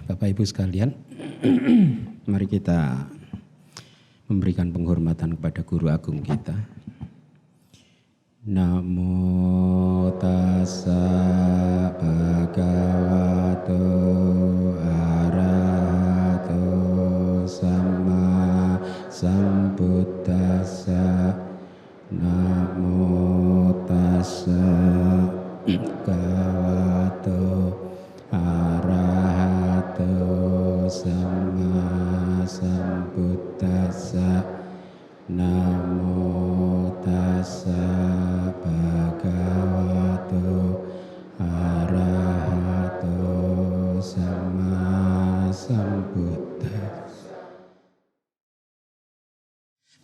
Bapak Ibu sekalian, mari kita memberikan penghormatan kepada Guru Agung kita. Namo tassa bhagavato arahato sama sambuddhassa. Namo tassa bhagavato arahato sama sambuddhassa. Namo tassa bhagavato arahato sama sambuddhassa.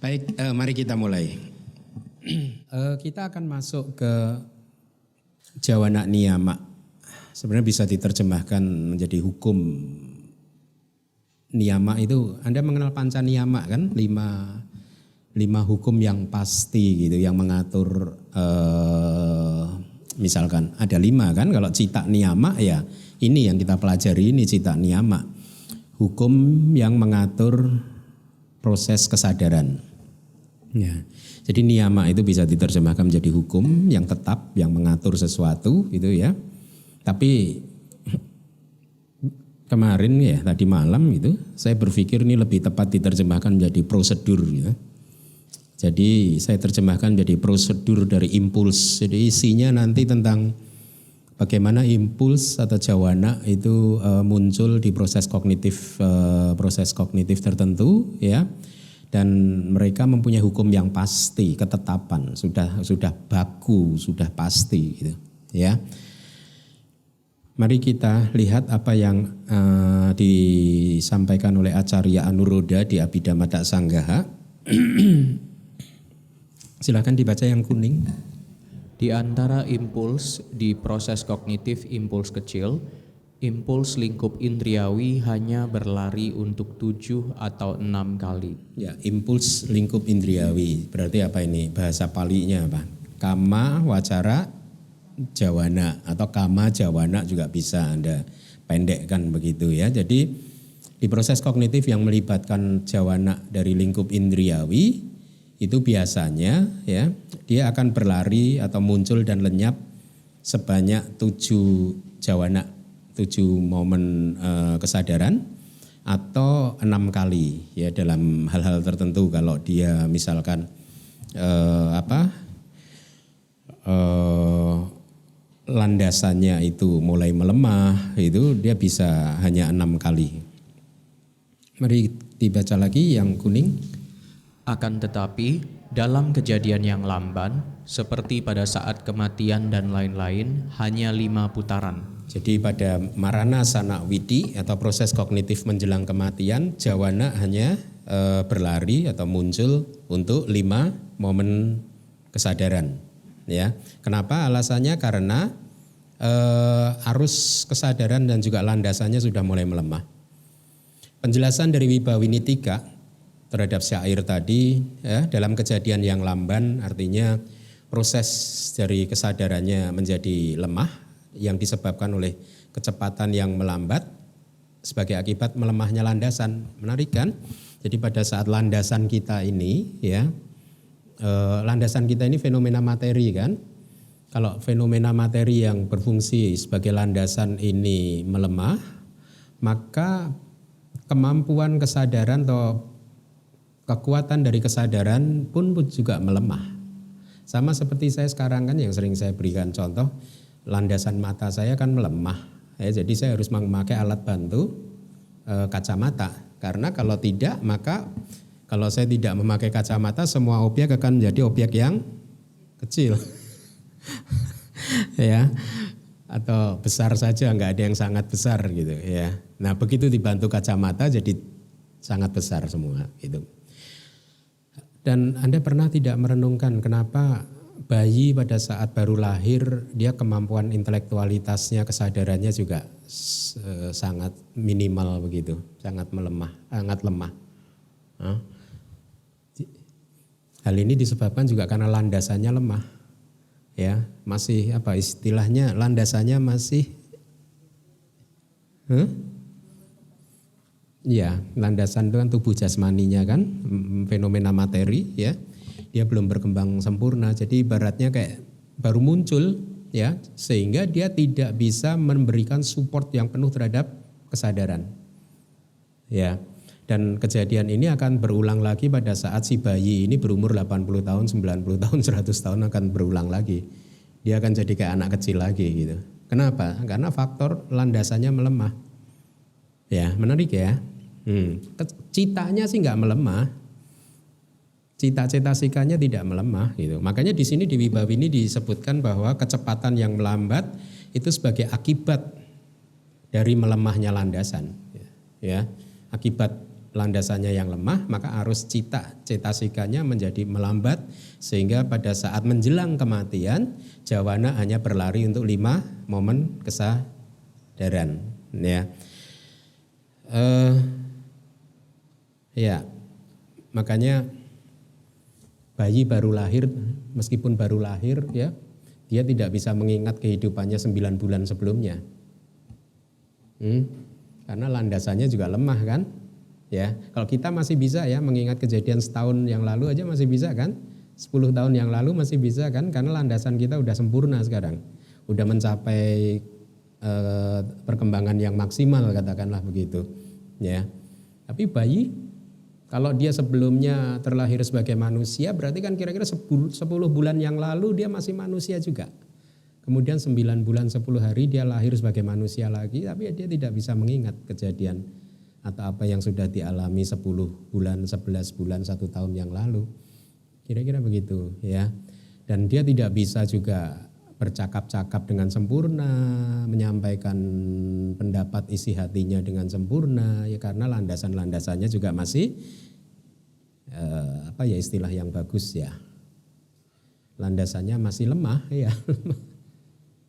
Baik, mari kita mulai. Kita akan masuk ke Jawana Niyama. Sebenarnya bisa diterjemahkan menjadi hukum. Niyama itu, Anda mengenal panca niyama kan? Lima hukum yang pasti gitu, yang mengatur misalkan ada 5 kan, kalau cita niyama ya ini yang kita pelajari, ini cita niyama. Hukum yang mengatur proses kesadaran. Ya. Jadi niyama itu bisa diterjemahkan menjadi hukum yang tetap, yang mengatur sesuatu gitu ya. Tapi kemarin ya tadi malam gitu, saya berpikir ini lebih tepat diterjemahkan menjadi prosedur gitu. Jadi saya terjemahkan menjadi prosedur dari impuls. Jadi isinya nanti tentang bagaimana impuls atau jawana itu muncul di proses kognitif tertentu ya. Dan mereka mempunyai hukum yang pasti, ketetapan, sudah baku, sudah pasti gitu ya. Mari kita lihat apa yang disampaikan oleh Acarya Anuruddha di Abhidhamma Sanggaha. Silakan dibaca yang kuning. Di antara impuls di proses kognitif impuls kecil, impuls lingkup indriawi hanya berlari untuk 7 atau 6 kali. Ya, impuls lingkup indriawi. Berarti apa ini? Bahasa Palinya apa? Kama, wacara, jawana atau kama jawana juga bisa Anda pendekkan begitu ya. Jadi di proses kognitif yang melibatkan jawana dari lingkup indriawi itu biasanya ya dia akan berlari atau muncul dan lenyap sebanyak 7 jawana, 7 momen kesadaran atau 6 kali ya dalam hal-hal tertentu. Kalau dia misalkan landasannya itu mulai melemah, itu dia bisa hanya 6 kali. Mari dibaca lagi yang kuning. Akan tetapi dalam kejadian yang lamban seperti pada saat kematian dan lain-lain hanya 5 putaran. Jadi pada marana sana widi atau proses kognitif menjelang kematian, jawana hanya berlari atau muncul untuk 5 momen kesadaran. Ya, kenapa? Alasannya karena arus kesadaran dan juga landasannya sudah mulai melemah. Penjelasan dari Wibawinitika terhadap syair tadi ya, dalam kejadian yang lamban artinya proses dari kesadarannya menjadi lemah yang disebabkan oleh kecepatan yang melambat sebagai akibat melemahnya landasan. Menarik kan? Jadi pada saat landasan kita ini ya, landasan kita ini fenomena materi kan. Kalau fenomena materi yang berfungsi sebagai landasan ini melemah, maka kemampuan kesadaran atau kekuatan dari kesadaran pun juga melemah. Sama seperti saya sekarang kan yang sering saya berikan contoh, landasan mata saya kan melemah. Ya, jadi saya harus memakai alat bantu kacamata. Karena kalau tidak, maka kalau saya tidak memakai kacamata, semua objek akan menjadi objek yang kecil. Ya, atau besar saja, nggak ada yang sangat besar gitu ya. Nah begitu dibantu kacamata jadi sangat besar semua gitu. Dan Anda pernah tidak merenungkan kenapa bayi pada saat baru lahir dia kemampuan intelektualitasnya, kesadarannya juga sangat minimal begitu, sangat lemah. Hal ini disebabkan juga karena landasannya lemah. Ya, masih istilahnya landasannya masih Hah? Ya, landasan itu kan tubuh jasmaninya kan, fenomena materi ya. Dia belum berkembang sempurna. Jadi ibaratnya kayak baru muncul ya, sehingga dia tidak bisa memberikan support yang penuh terhadap kesadaran. Ya. Dan kejadian ini akan berulang lagi pada saat si bayi ini berumur 80 tahun, 90 tahun, 100 tahun akan berulang lagi. Dia akan jadi kayak anak kecil lagi gitu. Kenapa? Karena faktor landasannya melemah. Ya, menarik ya. Citanya sih nggak melemah, cita-cita-sikanya tidak melemah gitu. Makanya di sini di Wibawi ini disebutkan bahwa kecepatan yang melambat itu sebagai akibat dari melemahnya landasan. Ya, akibat landasannya yang lemah, maka arus cita-cita-sikanya menjadi melambat sehingga pada saat menjelang kematian jawana hanya berlari untuk 5 momen kesadaran. Ya, makanya bayi baru lahir, meskipun baru lahir ya, dia tidak bisa mengingat kehidupannya 9 bulan sebelumnya. Karena landasannya juga lemah kan? Ya, kalau kita masih bisa ya mengingat kejadian setahun yang lalu aja masih bisa kan? 10 tahun yang lalu masih bisa kan? Karena landasan kita udah sempurna sekarang. Udah mencapai perkembangan yang maksimal katakanlah begitu. Ya. Tapi bayi kalau dia sebelumnya terlahir sebagai manusia berarti kan kira-kira 10 bulan yang lalu dia masih manusia juga. Kemudian 9 bulan 10 hari dia lahir sebagai manusia lagi tapi dia tidak bisa mengingat kejadian atau apa yang sudah dialami 10 bulan, 11 bulan, 1 tahun yang lalu. Kira-kira begitu ya. Dan dia tidak bisa juga bercakap-cakap dengan sempurna, menyampaikan pendapat isi hatinya dengan sempurna ya karena landasan-landasannya juga masih apa ya istilah yang bagus ya. Landasannya masih lemah ya.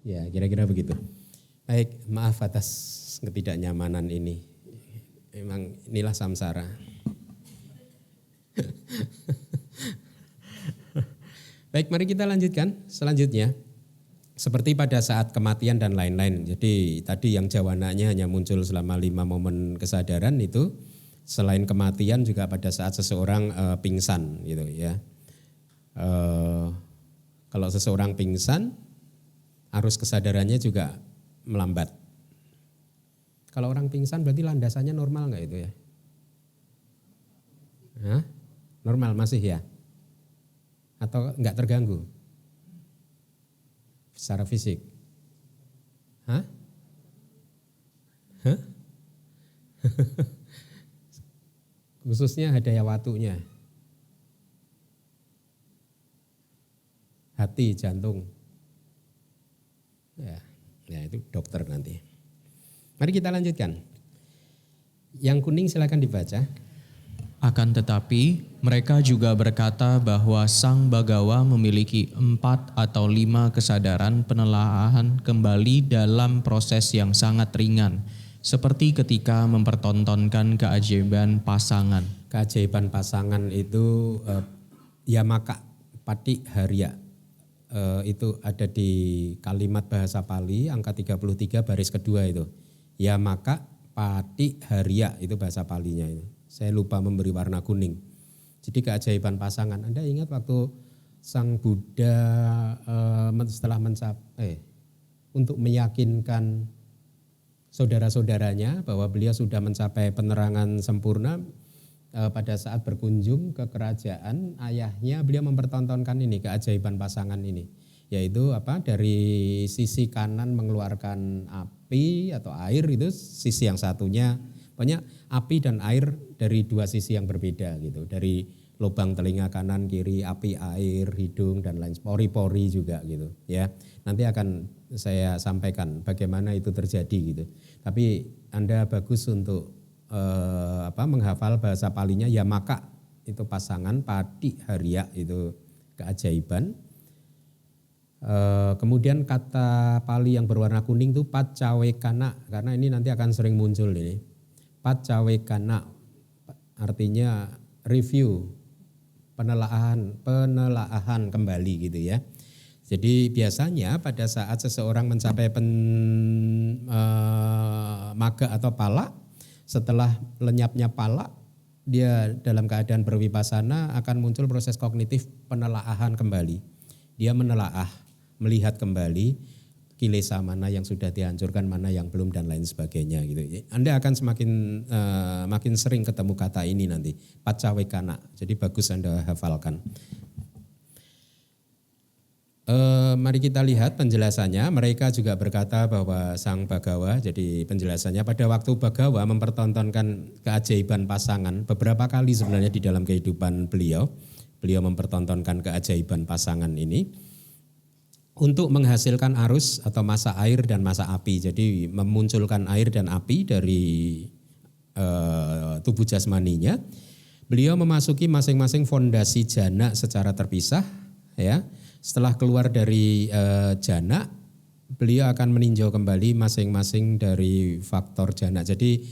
Ya, kira-kira begitu. Baik, maaf atas ketidaknyamanan ini. Memang inilah samsara. Baik, mari kita lanjutkan selanjutnya. Seperti pada saat kematian dan lain-lain. Jadi tadi yang jawananya hanya muncul selama 5 momen kesadaran itu. Selain kematian juga pada saat seseorang pingsan gitu ya. Kalau seseorang pingsan, arus kesadarannya juga melambat. Kalau orang pingsan berarti landasannya normal nggak itu ya? Hah? Normal masih ya? Atau nggak terganggu? Secara fisik? Hah? Hah? Khususnya hadaya watunya. Hati, jantung. Ya itu dokter nanti. Mari kita lanjutkan. Yang kuning silakan dibaca. Akan tetapi mereka juga berkata bahwa Sang Bagawa memiliki 4 atau 5 kesadaran penelaahan kembali dalam proses yang sangat ringan. Seperti ketika mempertontonkan keajaiban pasangan. Keajaiban pasangan itu yamaka pati harya. Itu ada di kalimat bahasa Pali angka 33 baris kedua itu. Yamaka pati harya itu bahasa Palinya itu. Saya lupa memberi warna kuning. Jadi keajaiban pasangan. Anda ingat waktu Sang Buddha setelah untuk meyakinkan saudara-saudaranya bahwa beliau sudah mencapai penerangan sempurna pada saat berkunjung ke kerajaan ayahnya, beliau mempertontonkan ini keajaiban pasangan ini. Yaitu dari sisi kanan mengeluarkan api atau air itu, sisi yang satunya banyak api dan air dari 2 sisi yang berbeda gitu. Dari lubang telinga kanan kiri api, air, hidung dan lain pori-pori juga gitu ya. Nanti akan saya sampaikan bagaimana itu terjadi gitu. Tapi Anda bagus untuk menghafal bahasa Palinya yamaka itu pasangan, pati harya itu keajaiban. Kemudian kata Pali yang berwarna kuning itu pacawekana, karena ini nanti akan sering muncul ini. Pacawekana artinya review, penelaahan kembali gitu ya. Jadi biasanya pada saat seseorang mencapai maga atau pala, setelah lenyapnya pala, dia dalam keadaan berwipasana akan muncul proses kognitif penelaahan kembali. Dia menelaah, melihat kembali kilesa mana yang sudah dihancurkan, mana yang belum dan lain sebagainya gitu. Anda akan makin sering ketemu kata ini nanti, pacawekana. Jadi bagus Anda hafalkan. Mari kita lihat penjelasannya. Mereka juga berkata bahwa Sang Bagawa, jadi penjelasannya pada waktu Bagawa mempertontonkan keajaiban pasangan beberapa kali sebenarnya di dalam kehidupan beliau mempertontonkan keajaiban pasangan ini untuk menghasilkan arus atau masa air dan masa api. Jadi memunculkan air dan api dari tubuh jasmaninya. Beliau memasuki masing-masing fondasi jana secara terpisah, ya. Setelah keluar dari jana, beliau akan meninjau kembali masing-masing dari faktor jana. Jadi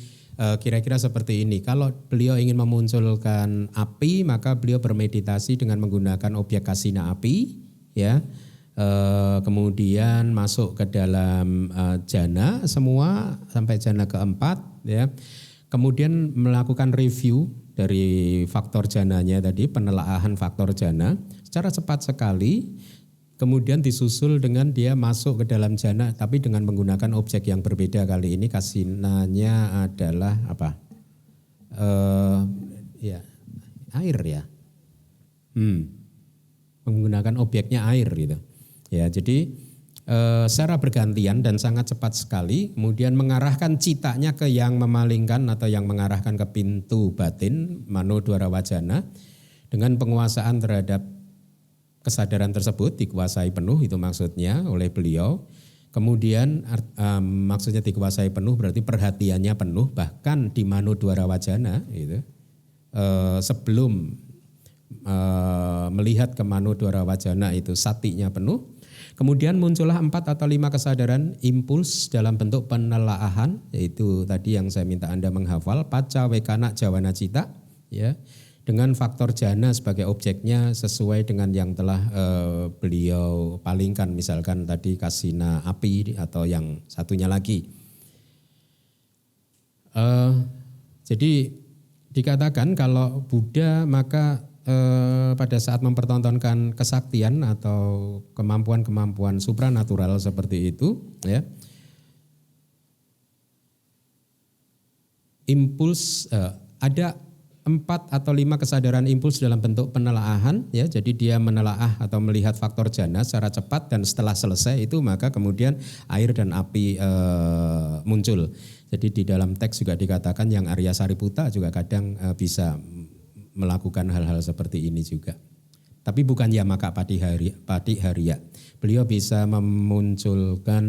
kira-kira seperti ini. Kalau beliau ingin memunculkan api, maka beliau bermeditasi dengan menggunakan objek kasina api, ya. Kemudian masuk ke dalam jana semua sampai jana keempat, ya. Kemudian melakukan review dari faktor jananya tadi, penelaahan faktor jana secara cepat sekali, kemudian disusul dengan dia masuk ke dalam jana tapi dengan menggunakan objek yang berbeda. Kali ini kasinanya adalah apa? Air ya. Menggunakan objeknya air gitu. Ya, jadi secara bergantian dan sangat cepat sekali, kemudian mengarahkan citanya ke yang memalingkan atau yang mengarahkan ke pintu batin Mano Dwara Wajana dengan penguasaan terhadap kesadaran tersebut dikuasai penuh, itu maksudnya oleh beliau. Kemudian maksudnya dikuasai penuh berarti perhatiannya penuh, bahkan di Mano Dwara Wajana gitu. Sebelum melihat ke Mano Dwara Wajana itu satinya penuh. Kemudian muncullah 4 atau 5 kesadaran impuls dalam bentuk penelaahan, yaitu tadi yang saya minta Anda menghafal, paca wekana jawana cita, ya, dengan faktor jana sebagai objeknya sesuai dengan yang telah beliau palingkan, misalkan tadi kasina api atau yang satunya lagi. Jadi dikatakan kalau Buddha maka pada saat mempertontonkan kesaktian atau kemampuan-kemampuan supranatural seperti itu, ya, impuls ada 4 atau 5 kesadaran impuls dalam bentuk penelaahan, ya. Jadi dia menelaah atau melihat faktor jana secara cepat, dan setelah selesai itu maka kemudian air dan api muncul. Jadi di dalam teks juga dikatakan yang Arya Sariputta juga kadang bisa melakukan hal-hal seperti ini juga. Tapi bukan Yamaka Patiharya. Beliau bisa memunculkan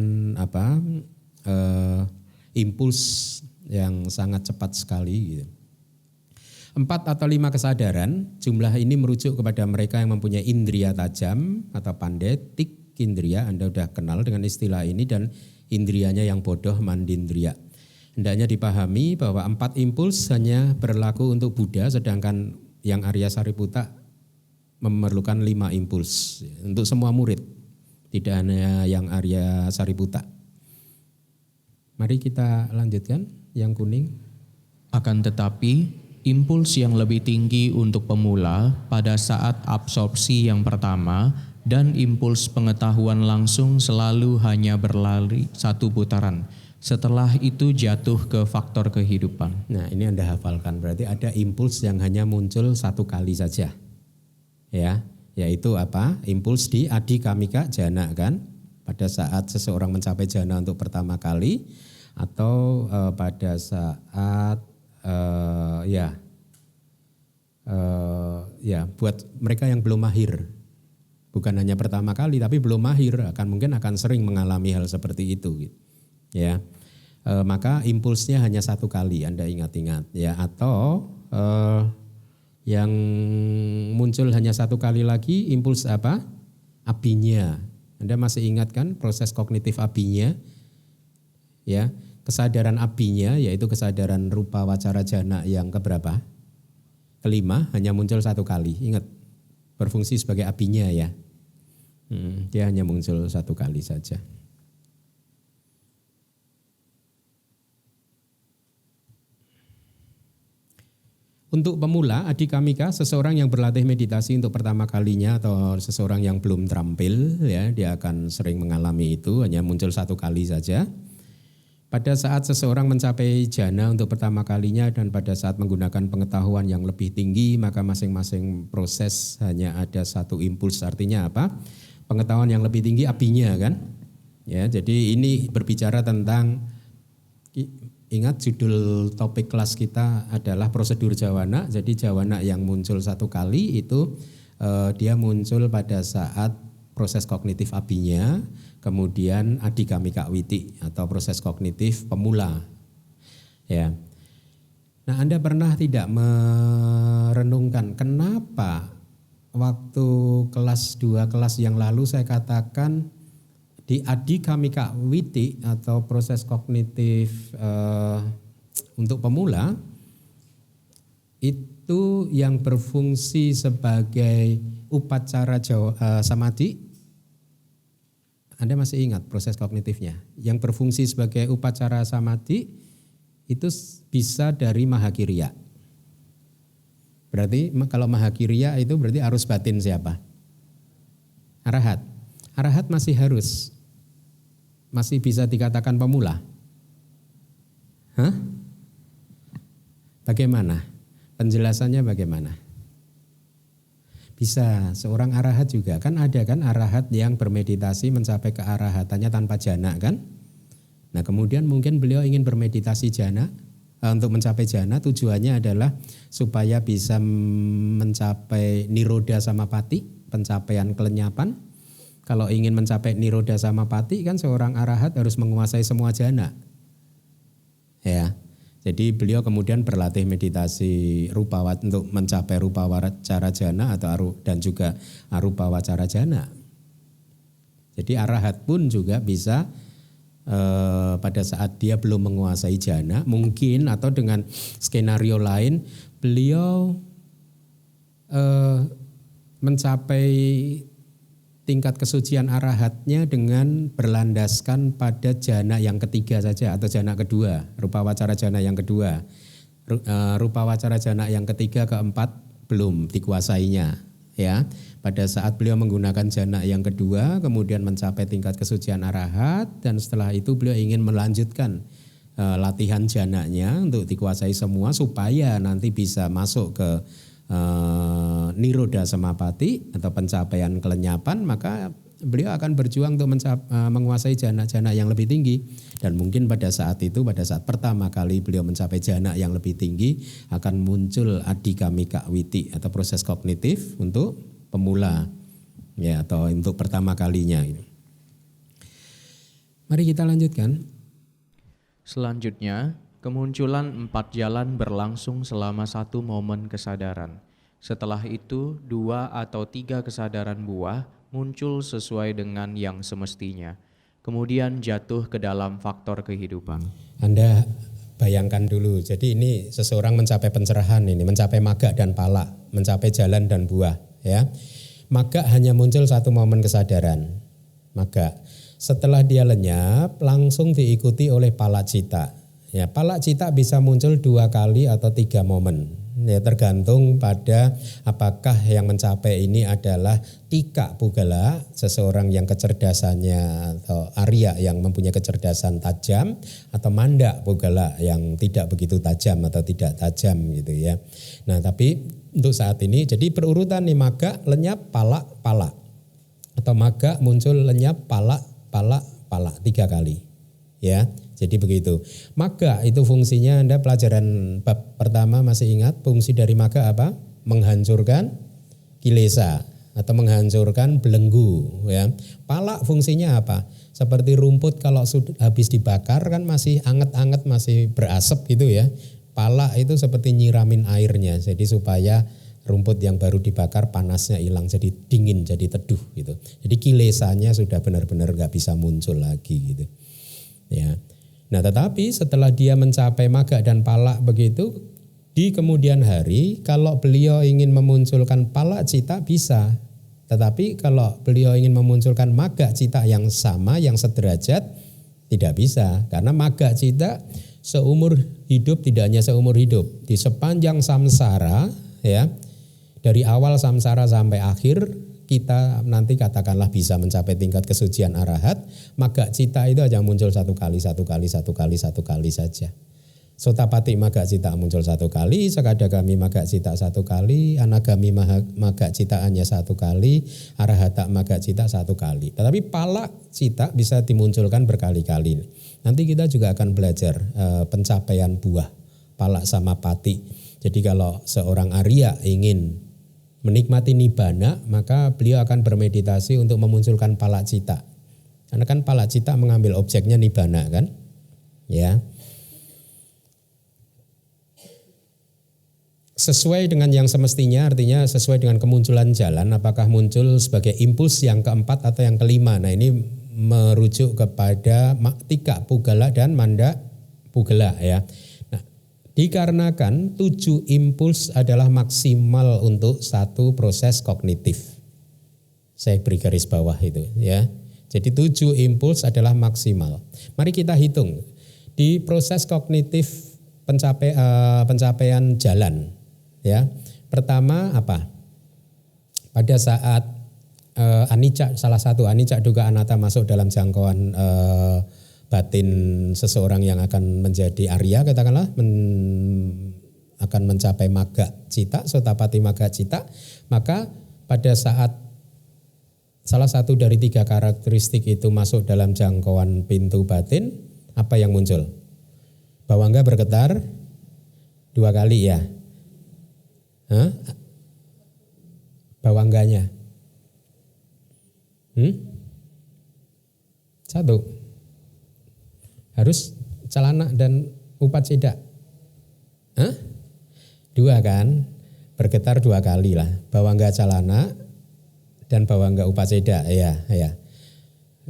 impuls yang sangat cepat sekali gitu. 4 atau 5 kesadaran, jumlah ini merujuk kepada mereka yang mempunyai indria tajam atau pandetik indria. Anda sudah kenal dengan istilah ini, dan indrianya yang bodoh mandindria. Hendaknya dipahami bahwa 4 impuls hanya berlaku untuk Buddha, sedangkan yang Arya Sariputta memerlukan 5 impuls untuk semua murid, tidak hanya yang Arya Sariputta. Mari kita lanjutkan yang kuning. Akan tetapi, impuls yang lebih tinggi untuk pemula pada saat absorpsi yang pertama dan impuls pengetahuan langsung selalu hanya berlari 1 putaran. Setelah itu jatuh ke faktor kehidupan. Nah, ini Anda hafalkan, berarti ada impuls yang hanya muncul 1 kali saja. Ya, yaitu apa? Impuls di Adi Kamika Jana kan? Pada saat seseorang mencapai jana untuk pertama kali, atau pada saat buat mereka yang belum mahir, bukan hanya pertama kali tapi belum mahir, mungkin akan sering mengalami hal seperti itu, ya. Maka impulsnya hanya 1 kali, Anda ingat-ingat, ya. Atau yang muncul hanya 1 kali lagi, impuls apa? Abinya. Anda masih ingat kan proses kognitif abinya, ya. Kesadaran abinya yaitu kesadaran rupa wacara jana yang keberapa? Kelima, hanya muncul 1 kali. Ingat, berfungsi sebagai abinya, ya. Dia hanya muncul satu kali saja. Untuk pemula, adikamika, seseorang yang berlatih meditasi untuk pertama kalinya atau seseorang yang belum terampil, ya, dia akan sering mengalami itu, hanya muncul satu kali saja. Pada saat seseorang mencapai jhana untuk pertama kalinya dan pada saat menggunakan pengetahuan yang lebih tinggi, maka masing-masing proses hanya ada satu impuls. Artinya apa? Pengetahuan yang lebih tinggi apinya, kan? Ya, jadi ini berbicara tentang, ingat judul topik kelas kita adalah prosedur jawana. Jadi jawana yang muncul satu kali itu dia muncul pada saat proses kognitif abinya, kemudian adikamika witi atau proses kognitif pemula. Ya. Nah, Anda pernah tidak merenungkan kenapa waktu kelas 2 kelas yang lalu saya katakan di adikamika witi atau proses kognitif untuk pemula itu yang berfungsi sebagai upacara samadhi. Anda masih ingat proses kognitifnya? Yang berfungsi sebagai upacara samadhi itu bisa dari mahakirya. Berarti kalau mahakirya itu berarti arus batin siapa? Arahat. Arahat masih harus. Masih bisa dikatakan pemula. Hah? Bagaimana? Penjelasannya bagaimana? Bisa, seorang arahat juga. Kan ada kan arahat yang bermeditasi mencapai ke arahatannya tanpa jana kan? Nah kemudian mungkin beliau ingin bermeditasi jana. Untuk mencapai jana tujuannya adalah supaya bisa mencapai nirodha samapati, pencapaian kelenyapan. Kalau ingin mencapai nirodha samapati kan seorang arahat harus menguasai semua jana. Ya. Jadi beliau kemudian berlatih meditasi rupawacara untuk mencapai rupawacara jana atau dan juga arupawacara jana. Jadi arahat pun juga bisa pada saat dia belum menguasai jana mungkin atau dengan skenario lain beliau mencapai tingkat kesucian arahatnya dengan berlandaskan pada jana yang ketiga saja atau jana kedua, rupawacara jana yang kedua. Rupawacara jana yang ketiga, keempat belum dikuasainya, ya. Pada saat beliau menggunakan jana yang kedua kemudian mencapai tingkat kesucian arahat dan setelah itu beliau ingin melanjutkan latihan jananya untuk dikuasai semua supaya nanti bisa masuk ke nirodha samapati atau pencapaian kelenyapan, maka beliau akan berjuang untuk menguasai jana-jana yang lebih tinggi. Dan mungkin pada saat itu, pada saat pertama kali beliau mencapai jana yang lebih tinggi, akan muncul adikamika witi atau proses kognitif untuk pemula, ya, atau untuk pertama kalinya. Mari kita lanjutkan. Selanjutnya, kemunculan 4 jalan berlangsung selama 1 momen kesadaran. Setelah itu, 2 atau 3 kesadaran buah muncul sesuai dengan yang semestinya. Kemudian jatuh ke dalam faktor kehidupan. Anda bayangkan dulu, jadi ini seseorang mencapai pencerahan ini, mencapai magga dan pala, mencapai jalan dan buah. Ya, magga hanya muncul 1 momen kesadaran. Magga. Setelah dia lenyap, langsung diikuti oleh pala cita. Ya, pala cita bisa muncul 2 kali atau 3 momen. Ya, tergantung pada apakah yang mencapai ini adalah tika pugala, seseorang yang kecerdasannya atau Arya yang mempunyai kecerdasan tajam, atau manda pugala yang tidak begitu tajam atau tidak tajam gitu ya. Nah, tapi untuk saat ini jadi berurutan nih, magga, lenyap, pala, pala. Atau magga muncul, lenyap, pala, pala, pala 3 kali. Ya. Jadi begitu. Magga itu fungsinya, Anda pelajaran bab pertama masih ingat fungsi dari magga apa? Menghancurkan kilesa atau menghancurkan belenggu, ya. Pala fungsinya apa? Seperti rumput kalau sudah habis dibakar kan masih anget-anget, masih berasap gitu ya. Pala itu seperti nyiramin airnya. Jadi supaya rumput yang baru dibakar panasnya hilang, jadi dingin, jadi teduh gitu. Jadi kilesanya sudah benar-benar enggak bisa muncul lagi gitu. Ya. Nah, tetapi setelah dia mencapai magga dan pala begitu, di kemudian hari kalau beliau ingin memunculkan pala cita bisa, Tetapi kalau beliau ingin memunculkan maga cita yang sama, yang sederajat, tidak bisa. Karena maga cita seumur hidup, tidak hanya seumur hidup, di sepanjang samsara, ya, dari awal samsara sampai akhir, kita nanti katakanlah bisa mencapai tingkat kesucian arahat, maga cita itu hanya muncul satu kali saja. Sotapati maga cita muncul satu kali, sakadagami maga cita satu kali, anagami maga cita hanya satu kali, arahata maga cita satu kali. Tetapi pala cita bisa dimunculkan berkali-kali. Nanti kita juga akan belajar pencapaian buah pala sama pati. Jadi kalau seorang Arya ingin menikmati nibbana, maka beliau akan bermeditasi untuk memunculkan pala cita. Karena kan pala cita mengambil objeknya nibbana kan? Ya. Sesuai dengan yang semestinya, artinya sesuai dengan kemunculan jalan, apakah muncul sebagai impuls yang keempat atau yang kelima. Nah ini merujuk kepada tika pugala dan manda pugala ya. Nah, dikarenakan 7 impuls adalah maksimal untuk satu proses kognitif. Saya beri garis bawah itu ya. Jadi 7 impuls adalah maksimal. Mari kita hitung di proses kognitif pencapaian jalan. Ya, pertama apa? Pada saat anicca, salah satu anicca duga anatta masuk dalam jangkauan batin seseorang yang akan menjadi Arya, katakanlah akan mencapai maga cita, sotapati maga cita, maka pada saat salah satu dari 3 karakteristik itu masuk dalam jangkauan pintu batin, apa yang muncul? Bawangga bergetar 2 kali ya. Bawangganya 1 harus calana dan upaceda 2 kan, bergetar 2 kali lah, bawangga calana dan bawangga upaceda ya.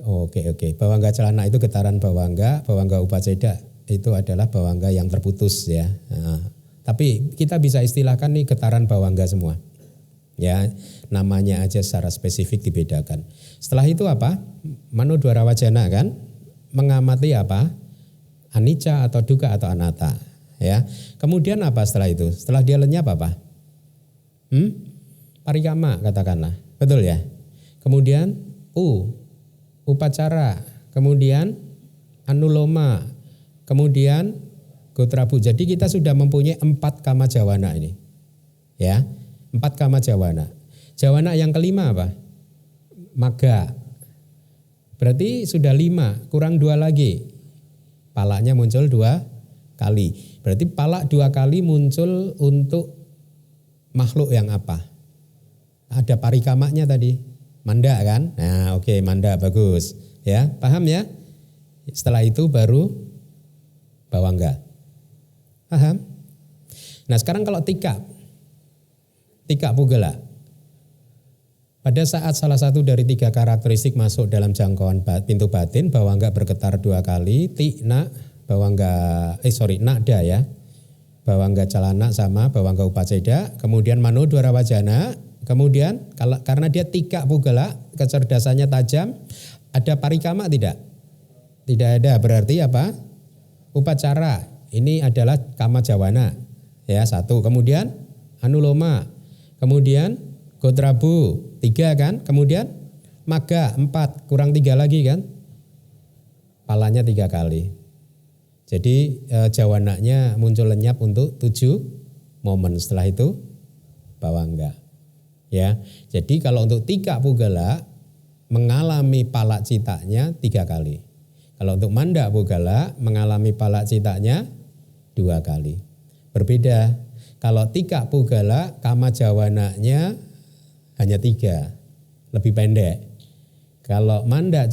Oke. Bawangga calana itu getaran bawangga upaceda itu adalah bawangga yang terputus ya. Tapi kita bisa istilahkan nih getaran bawangga semua. Ya, namanya aja secara spesifik dibedakan. Setelah itu apa? Manodwara wajana kan? Mengamati apa? Anicca atau dukkha atau anatta. Ya. Kemudian apa setelah itu? Setelah dia lenyap apa? Parikama katakanlah. Betul ya? Kemudian upacara. Kemudian anuloma. Kemudian Gotrabu. Jadi kita sudah mempunyai 4 kama jawana ini. Ya, 4 kama jawana. Jawana yang kelima apa? Maga. Berarti sudah 5, kurang 2 lagi. Palanya muncul 2 kali. Berarti pala 2 kali muncul untuk makhluk yang apa? Ada parikamanya tadi. Manda kan? Nah, oke, manda bagus. Ya, paham ya? Setelah itu baru bawangga. Paham? Nah sekarang kalau tika pugala. Pada saat salah satu dari 3 karakteristik masuk dalam jangkauan pintu batin, bawangga bergetar 2 kali, nakda ya. Bawangga calana sama bawangga upaceda, kemudian manodwara wajana, kemudian karena dia tika pugala, kecerdasannya tajam, ada parikama tidak? Tidak ada, berarti apa? Upacara. Ini adalah kama jawana ya 1, kemudian anuloma, kemudian gotrabu 3 kan, kemudian maga 4, kurang 3 lagi kan, palanya 3 kali. Jadi jawananya muncul lenyap untuk 7 momen, setelah itu bawangga ya. Jadi kalau untuk tika pugala mengalami pala citanya 3 kali. Kalau untuk manda pugala mengalami pala citanya 2 kali. Berbeda. Kalau tika pugala kama jawananya hanya 3, lebih pendek. Kalau manda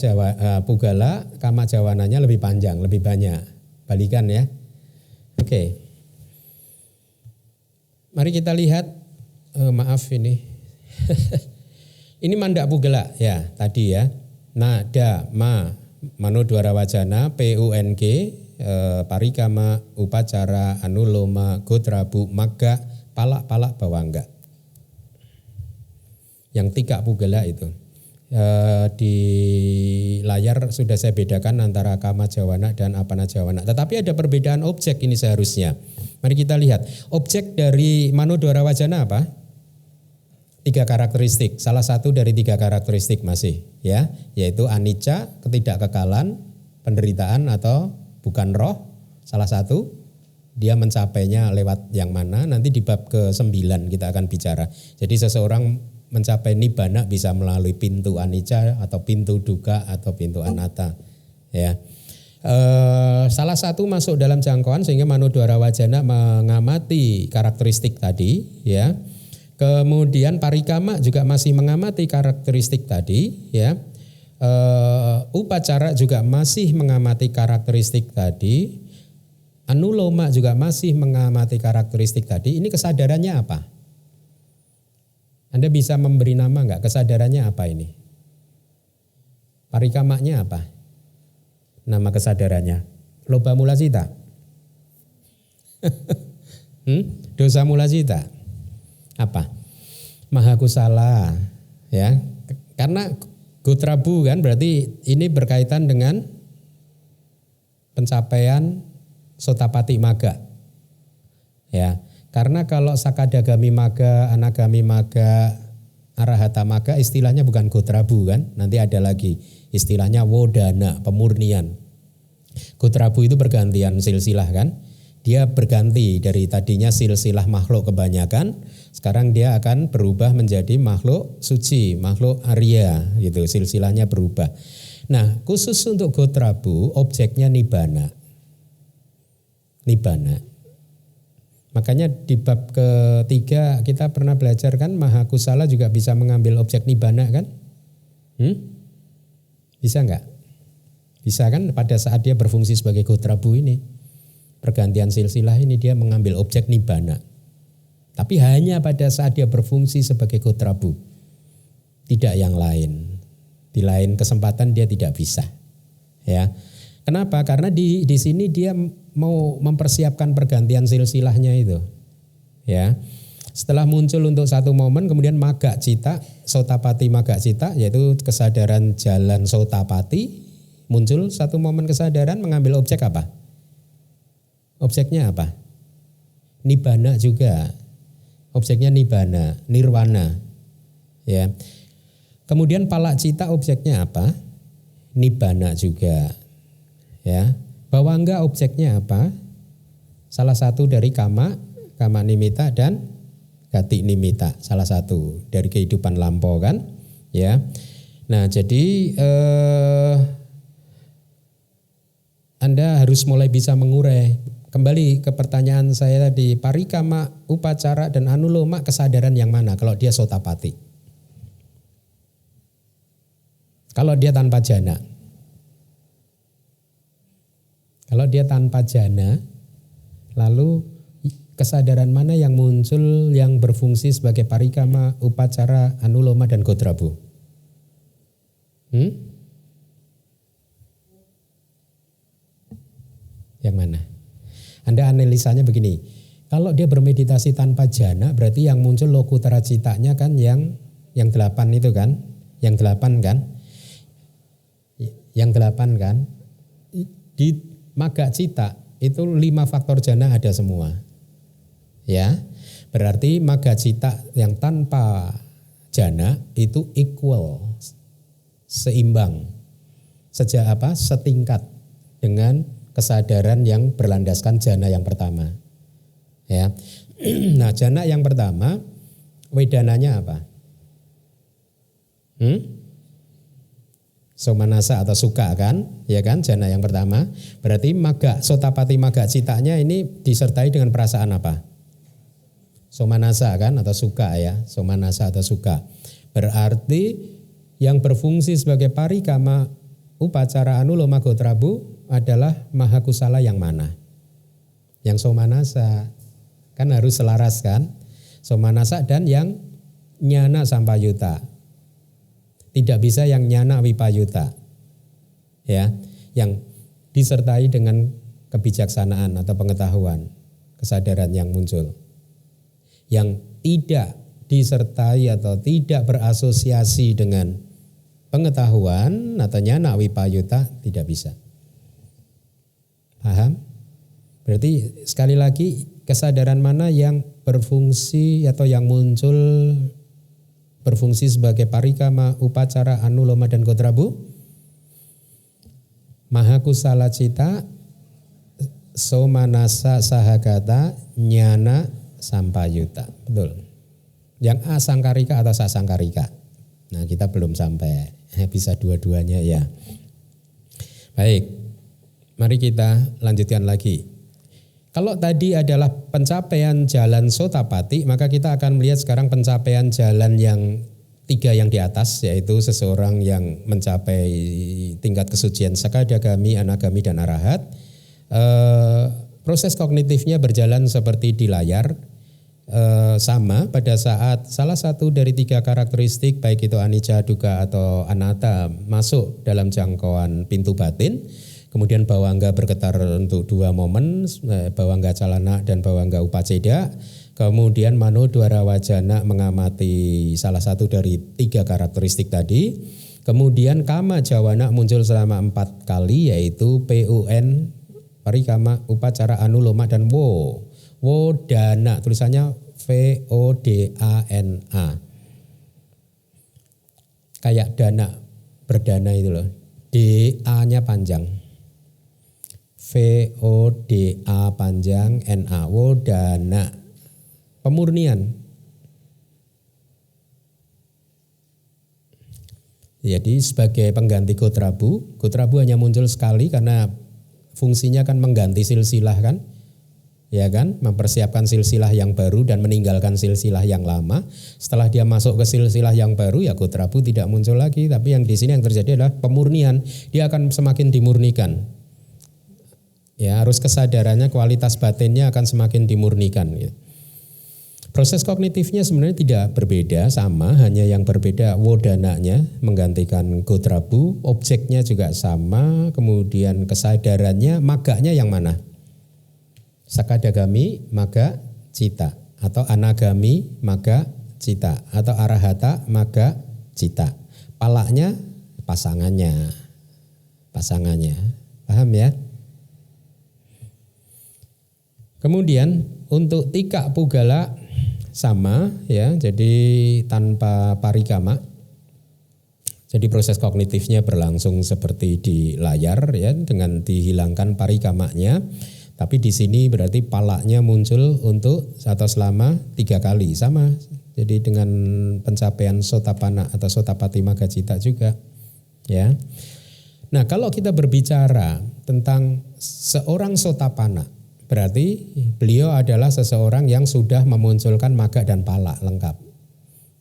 pugala kama jawananya lebih panjang, lebih banyak. Balikan ya. Oke. Mari kita lihat. Maaf ini. Ini manda pugala ya tadi ya. Nada manodwara wajana PUNG parikama upacara anuloma gotrabu maga palak bawangga. yang tika pugala itu. Di layar sudah saya bedakan antara kama jawana dan apana jawana. Tetapi ada perbedaan objek ini seharusnya. Mari kita lihat. Objek dari manodwara wajana apa? 3 karakteristik. Salah satu dari 3 karakteristik masih, ya, yaitu anicca, ketidakkekalan, penderitaan atau bukan roh. Salah satu dia mencapainya lewat yang mana? Nanti di bab ke-9 kita akan bicara. Jadi seseorang mencapai nibbana bisa melalui pintu anicca atau pintu dukkha atau pintu anatta, ya. Salah satu masuk dalam jangkauan sehingga manodwara wajana mengamati karakteristik tadi, ya. Kemudian parikama juga masih mengamati karakteristik tadi, ya. Upacara juga masih mengamati karakteristik tadi. Anuloma juga masih mengamati karakteristik tadi. Ini kesadarannya apa? Anda bisa memberi nama enggak? Kesadarannya apa ini? Parikamanya apa? Nama kesadarannya. Loba mula cita. Dosa mula cita. Apa? Mahakusala, ya. Karena gotrabu kan berarti ini berkaitan dengan pencapaian sotapati maga. Ya. Karena kalau sakadagami maga, anagami maga, arahata maga istilahnya bukan gotrabu kan. Nanti ada lagi istilahnya wodana, pemurnian. Gotrabu itu bergantian silsilah kan. Dia berganti dari tadinya silsilah makhluk kebanyakan. Sekarang dia akan berubah menjadi makhluk suci, makhluk Arya gitu. Silsilahnya berubah. Nah khusus untuk gotrabu objeknya nibbana. Nibbana. Makanya di bab ke-3 kita pernah belajar kan mahakusala juga bisa mengambil objek nibbana kan? Bisa enggak? Bisa kan pada saat dia berfungsi sebagai gotrabu ini. Pergantian silsilah ini dia mengambil objek nibbana. Tapi hanya pada saat dia berfungsi sebagai gotrabu. Tidak yang lain. Di lain kesempatan dia tidak bisa. Ya. Kenapa? Karena di sini dia mau mempersiapkan pergantian silsilahnya itu. Ya. Setelah muncul untuk satu momen kemudian maga cita, sotapati maga cita yaitu kesadaran jalan sotapati muncul satu momen kesadaran mengambil objek apa? Objeknya apa? Nibbana juga. Objeknya nibbana, nirwana. Ya. Kemudian pala cita objeknya apa? Nibbana juga. Ya, bawangga objeknya apa? Salah satu dari kama nimitta dan gati nimitta. Salah satu dari kehidupan lampau kan? Ya. Nah, jadi Anda harus mulai bisa mengurai. Kembali ke pertanyaan saya tadi, parikama, upacara dan anuloma kesadaran yang mana kalau dia sotapati? Kalau dia tanpa jana. Kalau dia tanpa jana, lalu kesadaran mana yang muncul yang berfungsi sebagai parikama, upacara, anuloma dan gotrabu? Yang mana? Anda analisanya begini, kalau dia bermeditasi tanpa jana berarti yang muncul lokutara citanya kan yang 8 itu kan? Yang 8 kan? Yang 8 kan? Di maga cita itu 5 faktor jana ada semua. Ya. Berarti maga cita yang tanpa jana itu equal, seimbang. Setingkat dengan kesadaran yang berlandaskan jana yang pertama. Ya. Nah, jana yang pertama wedananya apa? Somanasa atau suka kan, ya kan, jana yang pertama. Berarti maga, sotapati maga citanya ini disertai dengan perasaan apa? Somanasa kan atau suka ya, somanasa atau suka. Berarti yang berfungsi sebagai parikama, upacara anuloma gotrabu adalah mahakusala yang mana? Yang somanasa. Kan harus selaras kan? Somanasa dan yang nyana sampayuta. Tidak bisa yang nyana wipayuta, ya, yang disertai dengan kebijaksanaan atau pengetahuan, kesadaran yang muncul, yang tidak disertai atau tidak berasosiasi dengan pengetahuan atau nyana wipayuta tidak bisa. Paham? Berarti sekali lagi kesadaran mana yang berfungsi atau yang muncul berfungsi sebagai parikama, upacara, anuloma dan kotrabu? Mahakusala cita, somanasa sahagata, nyana sampayuta. Betul. Yang asangkarika atau sasangkarika. Nah, kita belum sampai. Bisa dua-duanya ya. Baik. Mari kita lanjutkan lagi. Kalau tadi adalah pencapaian jalan sotapati, maka kita akan melihat sekarang pencapaian jalan yang 3 yang di atas, yaitu seseorang yang mencapai tingkat kesucian sakadagami, anagami dan arahat. Proses kognitifnya berjalan seperti di layar, sama pada saat salah satu dari 3 karakteristik baik itu anicca, dukkha atau anatta masuk dalam jangkauan pintu batin. Kemudian bawangga bergetar untuk 2 momen, bawangga calana dan bawangga upaceda. Kemudian mano dwara wajana mengamati salah satu dari 3 karakteristik tadi. Kemudian kama jawana muncul selama 4 kali, yaitu PUN, parikama, upacara, anuloma dan wodana. Tulisannya VODANA. Kayak dana, berdana itu loh. DA-nya panjang. VODA panjang, NA, wodana, pemurnian. Jadi sebagai pengganti kotrabu hanya muncul sekali karena fungsinya kan mengganti silsilah kan, ya kan, mempersiapkan silsilah yang baru dan meninggalkan silsilah yang lama. Setelah dia masuk ke silsilah yang baru, ya kotrabu tidak muncul lagi. Tapi yang di sini yang terjadi adalah pemurnian. Dia akan semakin dimurnikan. Ya, harus kesadarannya, kualitas batinnya akan semakin dimurnikan. Ya. Proses kognitifnya sebenarnya tidak berbeda, sama, hanya yang berbeda wodananya menggantikan gotrabu, objeknya juga sama, kemudian kesadarannya, maganya yang mana? Sakadagami, maga, cita, atau anagami, maga, cita, atau arahata, maga, cita. Palaknya, pasangannya. Paham ya? Kemudian untuk tika pugala sama ya, jadi tanpa parikama. Jadi proses kognitifnya berlangsung seperti di layar ya, dengan dihilangkan parikamanya. Tapi di sini berarti palaknya muncul untuk atau selama 3 kali sama. Jadi dengan pencapaian sotapana atau sotapati maga cita juga ya. Nah, kalau kita berbicara tentang seorang sotapana, berarti beliau adalah seseorang yang sudah memunculkan maga dan pala lengkap.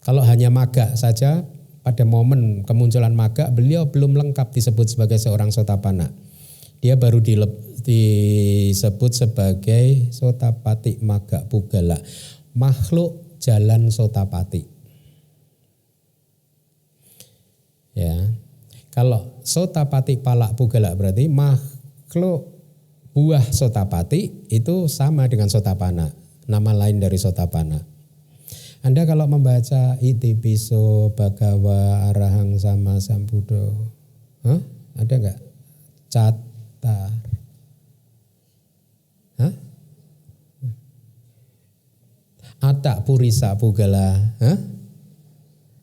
Kalau hanya maga saja, pada momen kemunculan maga beliau belum lengkap disebut sebagai seorang sotapana. Dia baru disebut sebagai sotapati maga pugala, makhluk jalan sotapati. Ya. Kalau sotapati pala pugala berarti makhluk buah sotapati itu sama dengan sotapana, nama lain dari sotapana. Anda kalau membaca iti piso bhagawa arahang sama sambuddho, ada enggak? Catar. Atta purisa pugala.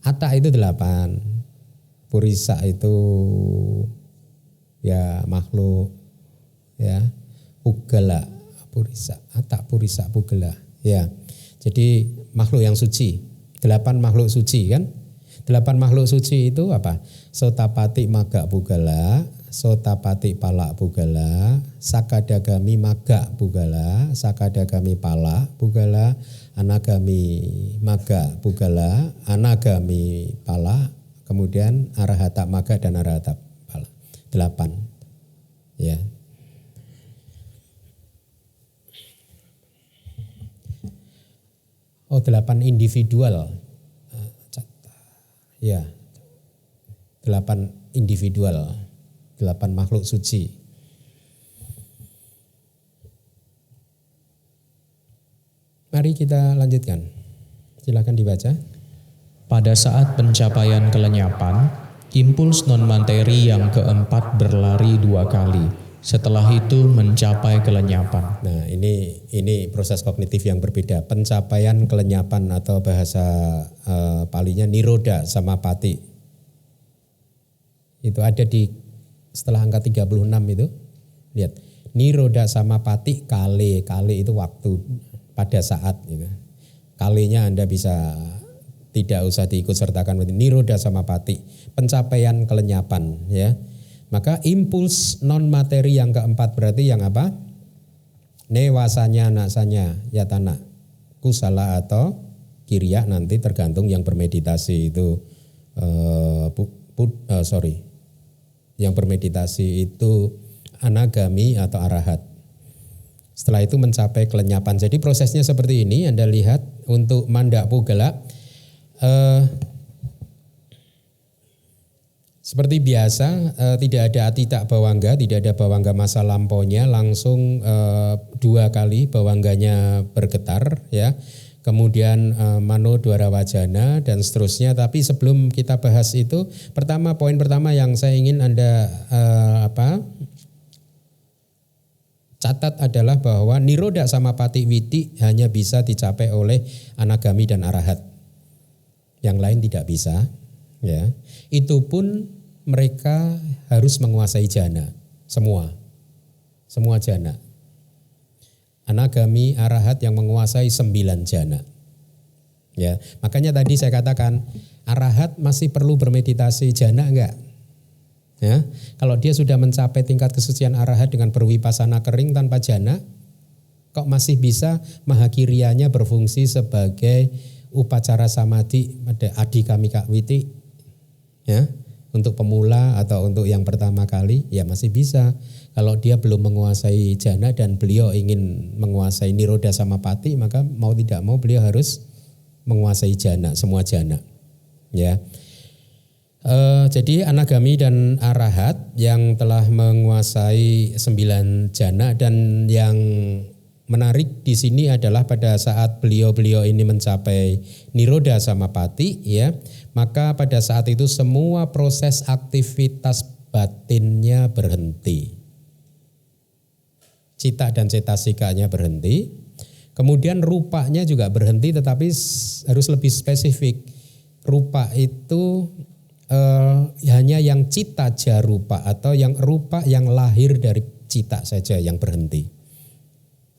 Atta itu 8. Purisa itu ya makhluk ya. Pugala, purisa, atta purisa pugala. Ya. Jadi makhluk yang suci. 8 makhluk suci kan? 8 makhluk suci itu apa? Sotapati maga pugala, sotapati pala pugala, sakadagami maga pugala, sakadagami pala pugala, anagami maga pugala, anagami pala, kemudian arahata maga dan arahata pala. 8. Ya. Oh, 8 individual. Ya. 8 individual. 8 makhluk suci. Mari kita lanjutkan. Silakan dibaca. Pada saat pencapaian kelenyapan, impuls non-materi yang keempat berlari 2 kali. Setelah itu mencapai kelenyapan. Nah, ini proses kognitif yang berbeda. Pencapaian kelenyapan atau bahasa Palinya niroda samapati. Itu ada di setelah angka 36 itu. Lihat, niroda samapati kali itu waktu pada saat gitu. Kalinya Anda bisa tidak usah diikut sertakan, niroda samapati, pencapaian kelenyapan ya. Maka impuls non materi yang keempat berarti yang apa? Newasanya, nasanya, yatana, kusala atau kiriya, nanti tergantung yang bermeditasi itu yang bermeditasi itu anagami atau arahat. Setelah itu mencapai kelenyapan. Jadi prosesnya seperti ini. Anda lihat untuk manda pugala seperti biasa, tidak ada atita bawangga, tidak ada bawangga masa lampaunya, langsung 2 kali bawangganya bergetar ya. Kemudian mano dwara wajana dan seterusnya. Tapi sebelum kita bahas itu, poin pertama yang saya ingin Anda catat adalah bahwa niroda samapati witi hanya bisa dicapai oleh anagami dan arahat. Yang lain tidak bisa, ya. Itu pun mereka harus menguasai jana, semua jana. Anagami, arahat yang menguasai 9 jana. Ya, makanya tadi saya katakan arahat masih perlu bermeditasi, jana enggak? Ya, kalau dia sudah mencapai tingkat kesucian arahat dengan berwipasana kering tanpa jana, kok masih bisa mahakirianya berfungsi sebagai upacara samadhi pada adikamika witi, ya, untuk pemula atau untuk yang pertama kali, ya masih bisa. Kalau dia belum menguasai jana dan beliau ingin menguasai niroda samapati, maka mau tidak mau beliau harus menguasai jana, semua jana, ya. Jadi anagami dan arahat yang telah menguasai 9 jana, dan yang menarik di sini adalah pada saat beliau ini mencapai niroda samapati, ya, maka pada saat itu semua proses aktivitas batinnya berhenti, cita dan cetasikanya berhenti, kemudian rupanya juga berhenti, tetapi harus lebih spesifik. Rupa itu hanya yang cita jarupa atau yang rupa yang lahir dari cita saja yang berhenti.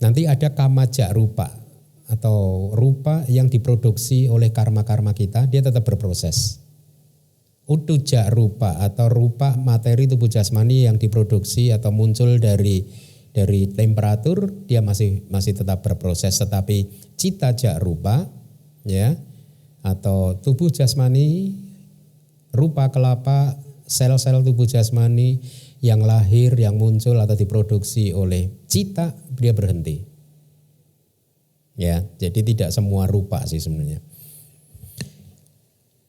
Nanti ada kamaja rupa atau rupa yang diproduksi oleh karma-karma kita, dia tetap berproses. Utuja rupa atau rupa materi tubuh jasmani yang diproduksi atau muncul dari temperatur, dia masih tetap berproses. Tetapi cita ja rupa, ya, atau tubuh jasmani, rupa kelapa, sel-sel tubuh jasmani yang lahir, yang muncul atau diproduksi oleh cita, dia berhenti. Ya, jadi tidak semua rupa sih sebenarnya.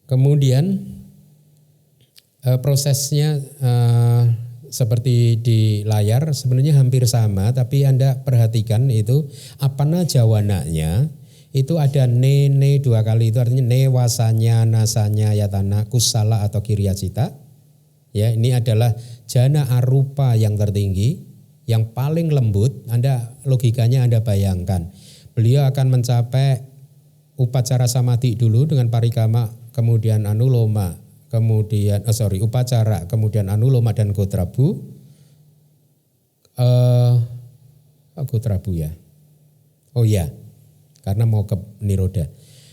Kemudian prosesnya seperti di layar sebenarnya hampir sama, tapi Anda perhatikan itu apana jawananya itu ada ne 2 kali, itu artinya newasanya, nasanya, yatana, kusala atau kiriya cita. Ya, ini adalah jana arupa yang tertinggi, yang paling lembut. Logikanya Anda bayangkan, beliau akan mencapai upacara samadhi dulu dengan parikama, kemudian anuloma, kemudian upacara, kemudian anuloma dan gotrabu. Gotrabu ya. Oh iya, karena mau ke niroda.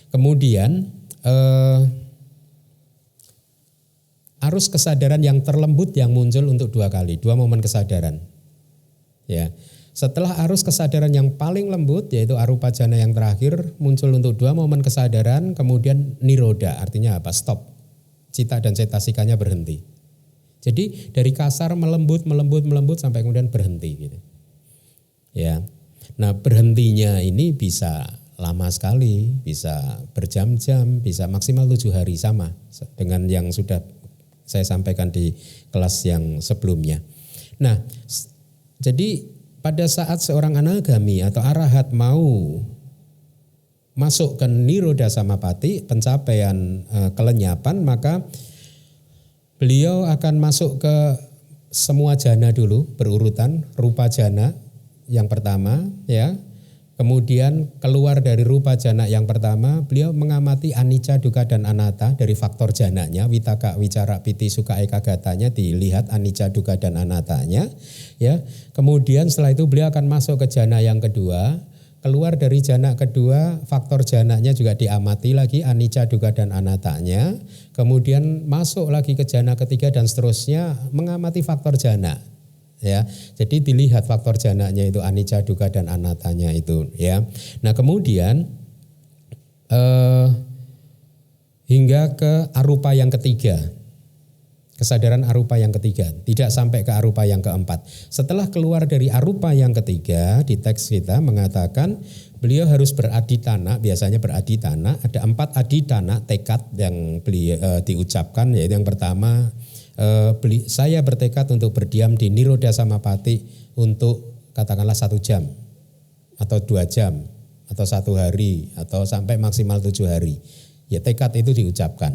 Kemudian arus kesadaran yang terlembut yang muncul untuk 2 kali, 2 momen kesadaran. Ya. Setelah arus kesadaran yang paling lembut yaitu arupa jana yang terakhir muncul untuk 2 momen kesadaran, kemudian niroda, artinya apa? Stop. Cita dan cetasikanya berhenti. Jadi dari kasar melembut sampai kemudian berhenti gitu. Ya. Nah, berhentinya ini bisa lama sekali, bisa berjam-jam, bisa maksimal 7 hari, sama dengan yang sudah saya sampaikan di kelas yang sebelumnya. Nah, jadi pada saat seorang anagami atau arahat mau masuk ke Nirodha Samapatti, pencapaian kelenyapan, maka beliau akan masuk ke semua jana dulu berurutan. Rupa jana yang pertama, ya. Kemudian keluar dari rupa jana yang pertama, beliau mengamati anicca, dukkha dan anatta dari faktor jananya, vitaka, wicara, piti, sukha, ekagatanya, dilihat anicca, dukkha dan anattanya, ya. Kemudian setelah itu beliau akan masuk ke jana yang kedua. Keluar dari jana kedua, faktor jananya juga diamati lagi, anicca, dukkha dan anattanya. Kemudian masuk lagi ke jana ketiga dan seterusnya mengamati faktor jana. Ya, jadi dilihat faktor jananya itu anicca, dukkha dan anattanya itu, ya. Nah kemudian hingga ke arupa yang ketiga, kesadaran arupa yang ketiga, tidak sampai ke arupa yang keempat. Setelah keluar dari arupa yang ketiga, di teks kita mengatakan beliau harus beraditana, biasanya beraditana, ada 4 aditana tekad yang beliau diucapkan, yaitu yang pertama, saya bertekad untuk berdiam di Nirodha Samapatti untuk katakanlah 1 jam atau 2 jam atau 1 hari atau sampai maksimal 7 hari. Ya, tekad itu diucapkan.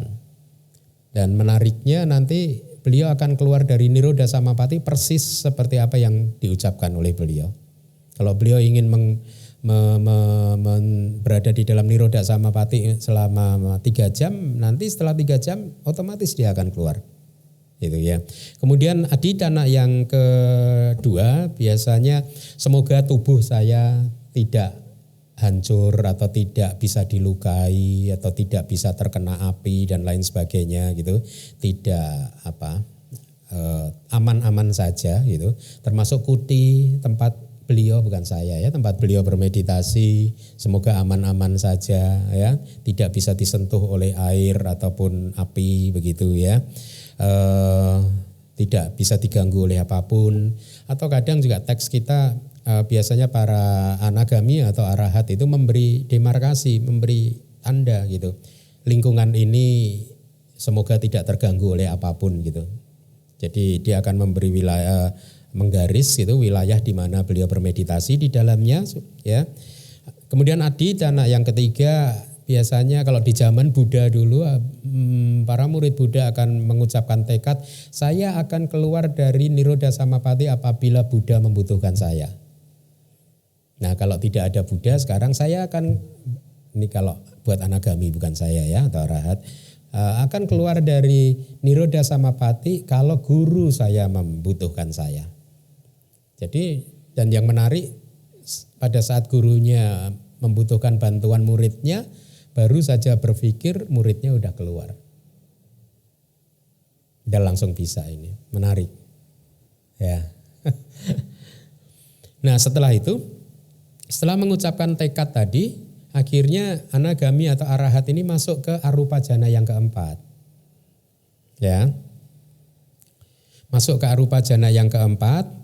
Dan menariknya nanti beliau akan keluar dari Nirodha Samapatti persis seperti apa yang diucapkan oleh beliau. Kalau beliau ingin berada di dalam Nirodha Samapatti selama 3 jam, nanti setelah 3 jam otomatis dia akan keluar. Gitu ya. Kemudian aditana yang kedua, biasanya semoga tubuh saya tidak hancur atau tidak bisa dilukai atau tidak bisa terkena api dan lain sebagainya gitu. Tidak aman-aman saja gitu. Termasuk kuti, tempat beliau, bukan saya ya, tempat beliau bermeditasi, semoga aman-aman saja ya, tidak bisa disentuh oleh air ataupun api begitu ya. Tidak bisa diganggu oleh apapun. Atau kadang juga teks kita biasanya para anagami atau arahat itu memberi demarkasi, memberi tanda gitu. Lingkungan ini semoga tidak terganggu oleh apapun gitu. Jadi dia akan memberi wilayah, menggaris gitu wilayah di mana beliau bermeditasi di dalamnya ya. Kemudian aditana yang ketiga, biasanya kalau di zaman Buddha dulu, para murid Buddha akan mengucapkan tekad, saya akan keluar dari Nirodha Samapatti apabila Buddha membutuhkan saya. Nah kalau tidak ada Buddha sekarang saya akan, ini kalau buat anagami bukan saya ya atau arahat, akan keluar dari Nirodha Samapatti kalau guru saya membutuhkan saya. Jadi dan yang menarik pada saat gurunya membutuhkan bantuan muridnya, baru saja berpikir muridnya udah keluar. Udah langsung bisa, ini menarik. Ya. Nah setelah itu, setelah mengucapkan tekad tadi, akhirnya anagami atau arahat ini masuk ke arupa jana yang keempat. Ya. Masuk ke arupa jana yang keempat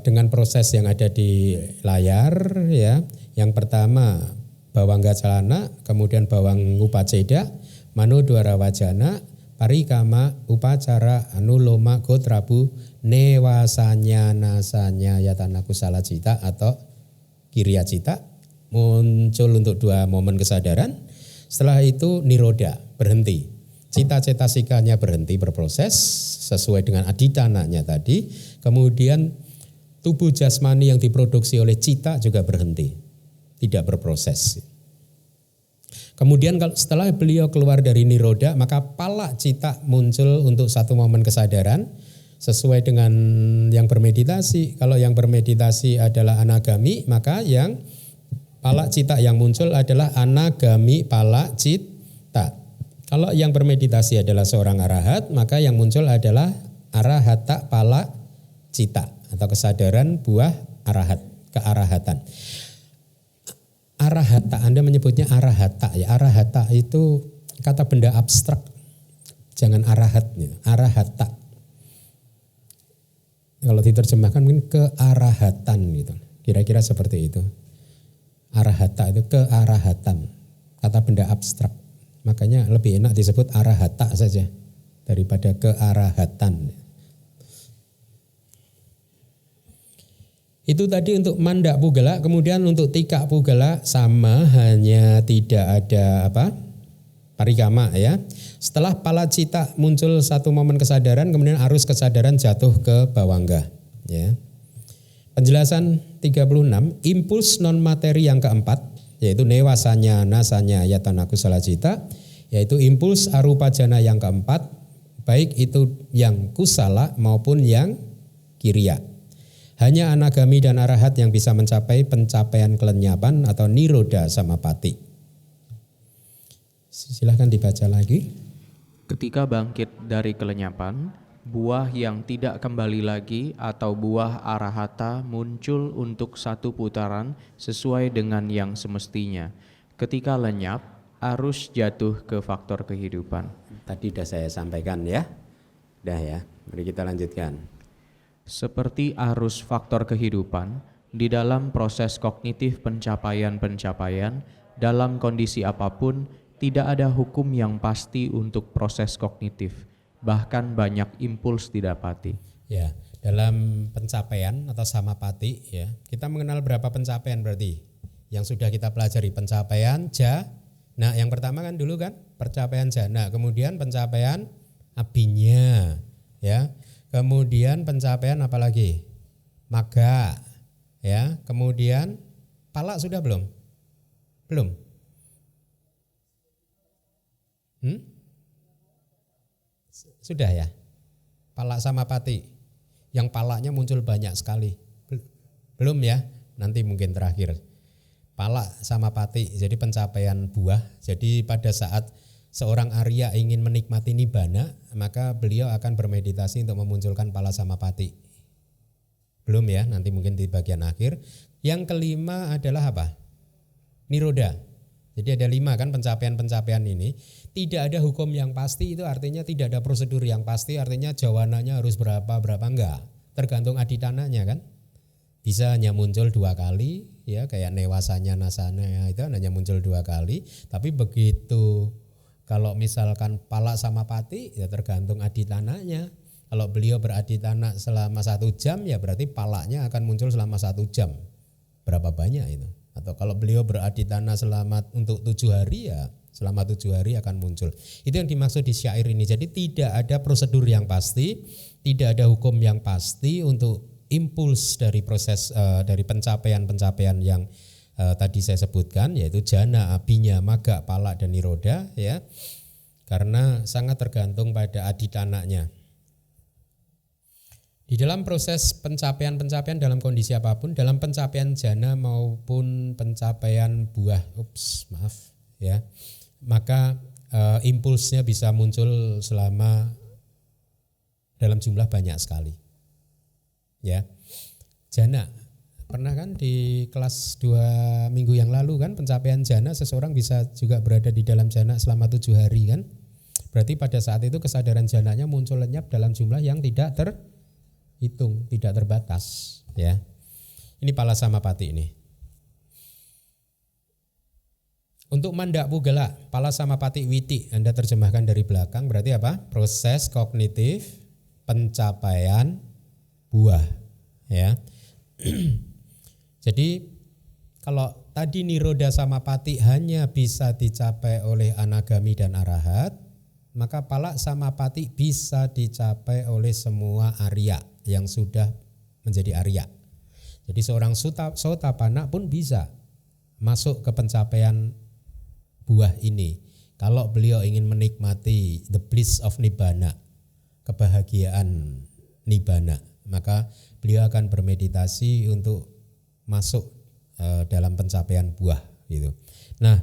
dengan proses yang ada di layar ya. Yang pertama bawang gacalana, kemudian bawang upaceda, manodwara wajana, parikama, upacara, anuloma, gotrabu, newasanya, nasanya, yatana kusala cita atau kiriya cita, muncul untuk 2 momen kesadaran. Setelah itu nirodha, berhenti. Cita-cita-sikanya berhenti berproses sesuai dengan aditananya tadi. Kemudian tubuh jasmani yang diproduksi oleh cita juga berhenti, tidak berproses. Kemudian setelah beliau keluar dari nirodha, maka pala cita muncul untuk 1 momen kesadaran sesuai dengan yang bermeditasi. Kalau yang bermeditasi adalah anagami, maka yang pala cita yang muncul adalah anagami pala cita. Kalau yang bermeditasi adalah seorang arahat, maka yang muncul adalah arahata pala cita atau kesadaran buah arahat, kearahatan. Arahata, Anda menyebutnya arahata ya. Arahata itu kata benda abstrak. Jangan arahat gitu. Arahata. Kalau diterjemahkan mungkin kearahatan gitu. Kira-kira seperti itu. Arahata itu kearahatan. Kata benda abstrak. Makanya lebih enak disebut arahata saja daripada kearahatan. Itu tadi untuk mandak pugala, kemudian untuk tikak pugala sama, hanya tidak ada parikama ya. Setelah palacita muncul satu momen kesadaran, kemudian arus kesadaran jatuh ke bawangga ya. Penjelasan 36, impuls non materi yang keempat yaitu newasanya nasanya yatana kusala cita, yaitu impuls arupa jana yang keempat, baik itu yang kusala maupun yang kiriya. Hanya anagami dan arahat yang bisa mencapai pencapaian kelenyapan atau niroda samapati. Silahkan dibaca lagi. Ketika bangkit dari kelenyapan, buah yang tidak kembali lagi atau buah arahata muncul untuk satu putaran sesuai dengan yang semestinya. Ketika lenyap, arus jatuh ke faktor kehidupan. Tadi sudah saya sampaikan ya. Dah ya, mari kita lanjutkan. Seperti arus faktor kehidupan, di dalam proses kognitif pencapaian-pencapaian, dalam kondisi apapun, tidak ada hukum yang pasti untuk proses kognitif. Bahkan banyak impuls didapati. Ya, dalam pencapaian atau samapati ya, kita mengenal berapa pencapaian berarti yang sudah kita pelajari. Pencapaian jana, yang pertama kan dulu kan pencapaian jana, kemudian pencapaian abinya ya, kemudian pencapaian apa lagi? Maga ya, kemudian pala sudah belum? Belum. Sudah ya, pala samapati, yang palanya muncul banyak sekali. Belum ya, nanti mungkin terakhir. Pala samapati, jadi pencapaian buah. Jadi pada saat seorang Arya ingin menikmati nibbana, maka beliau akan bermeditasi untuk memunculkan pala samapati. Belum ya, nanti mungkin di bagian akhir. Yang kelima adalah apa? Niroda. Jadi ada 5 kan pencapaian-pencapaian ini. Tidak ada hukum yang pasti, itu artinya tidak ada prosedur yang pasti, artinya jawananya harus berapa enggak. Tergantung aditananya kan. Bisa hanya muncul 2 kali ya, kayak newasanya nasana itu hanya muncul 2 kali. Tapi begitu kalau misalkan pala samapati ya tergantung aditananya. Kalau beliau beraditana selama 1 jam ya berarti palanya akan muncul selama 1 jam. Berapa banyak itu? Atau kalau beliau beraditana selama untuk 7 hari ya selama 7 hari akan muncul. Itu yang dimaksud di syair ini. Jadi tidak ada prosedur yang pasti, tidak ada hukum yang pasti untuk impuls dari proses dari pencapaian-pencapaian yang tadi saya sebutkan, yaitu jana, abinya, maga, pala dan niroda ya. Karena sangat tergantung pada aditananya. Di dalam proses pencapaian-pencapaian dalam kondisi apapun, dalam pencapaian jana maupun pencapaian buah, ya, maka impulsnya bisa muncul selama dalam jumlah banyak sekali. Ya, jana pernah kan di kelas 2 minggu yang lalu kan pencapaian jana seseorang bisa juga berada di dalam jana selama 7 hari kan. Berarti pada saat itu kesadaran jananya muncul lenyap dalam jumlah yang tidak terhitung, tidak terbatas ya. Ini pala samapati ini. Untuk mandak pugala, pala samapati witi, Anda terjemahkan dari belakang berarti apa? Proses kognitif pencapaian buah ya. Jadi kalau tadi niroda samapati hanya bisa dicapai oleh anagami dan arahat, maka pala samapati bisa dicapai oleh semua Arya yang sudah menjadi Arya. Jadi seorang sotapana pun bisa masuk ke pencapaian buah ini. Kalau beliau ingin menikmati the bliss of nibbana, kebahagiaan nibbana, maka beliau akan bermeditasi untuk masuk dalam pencapaian buah gitu. Nah,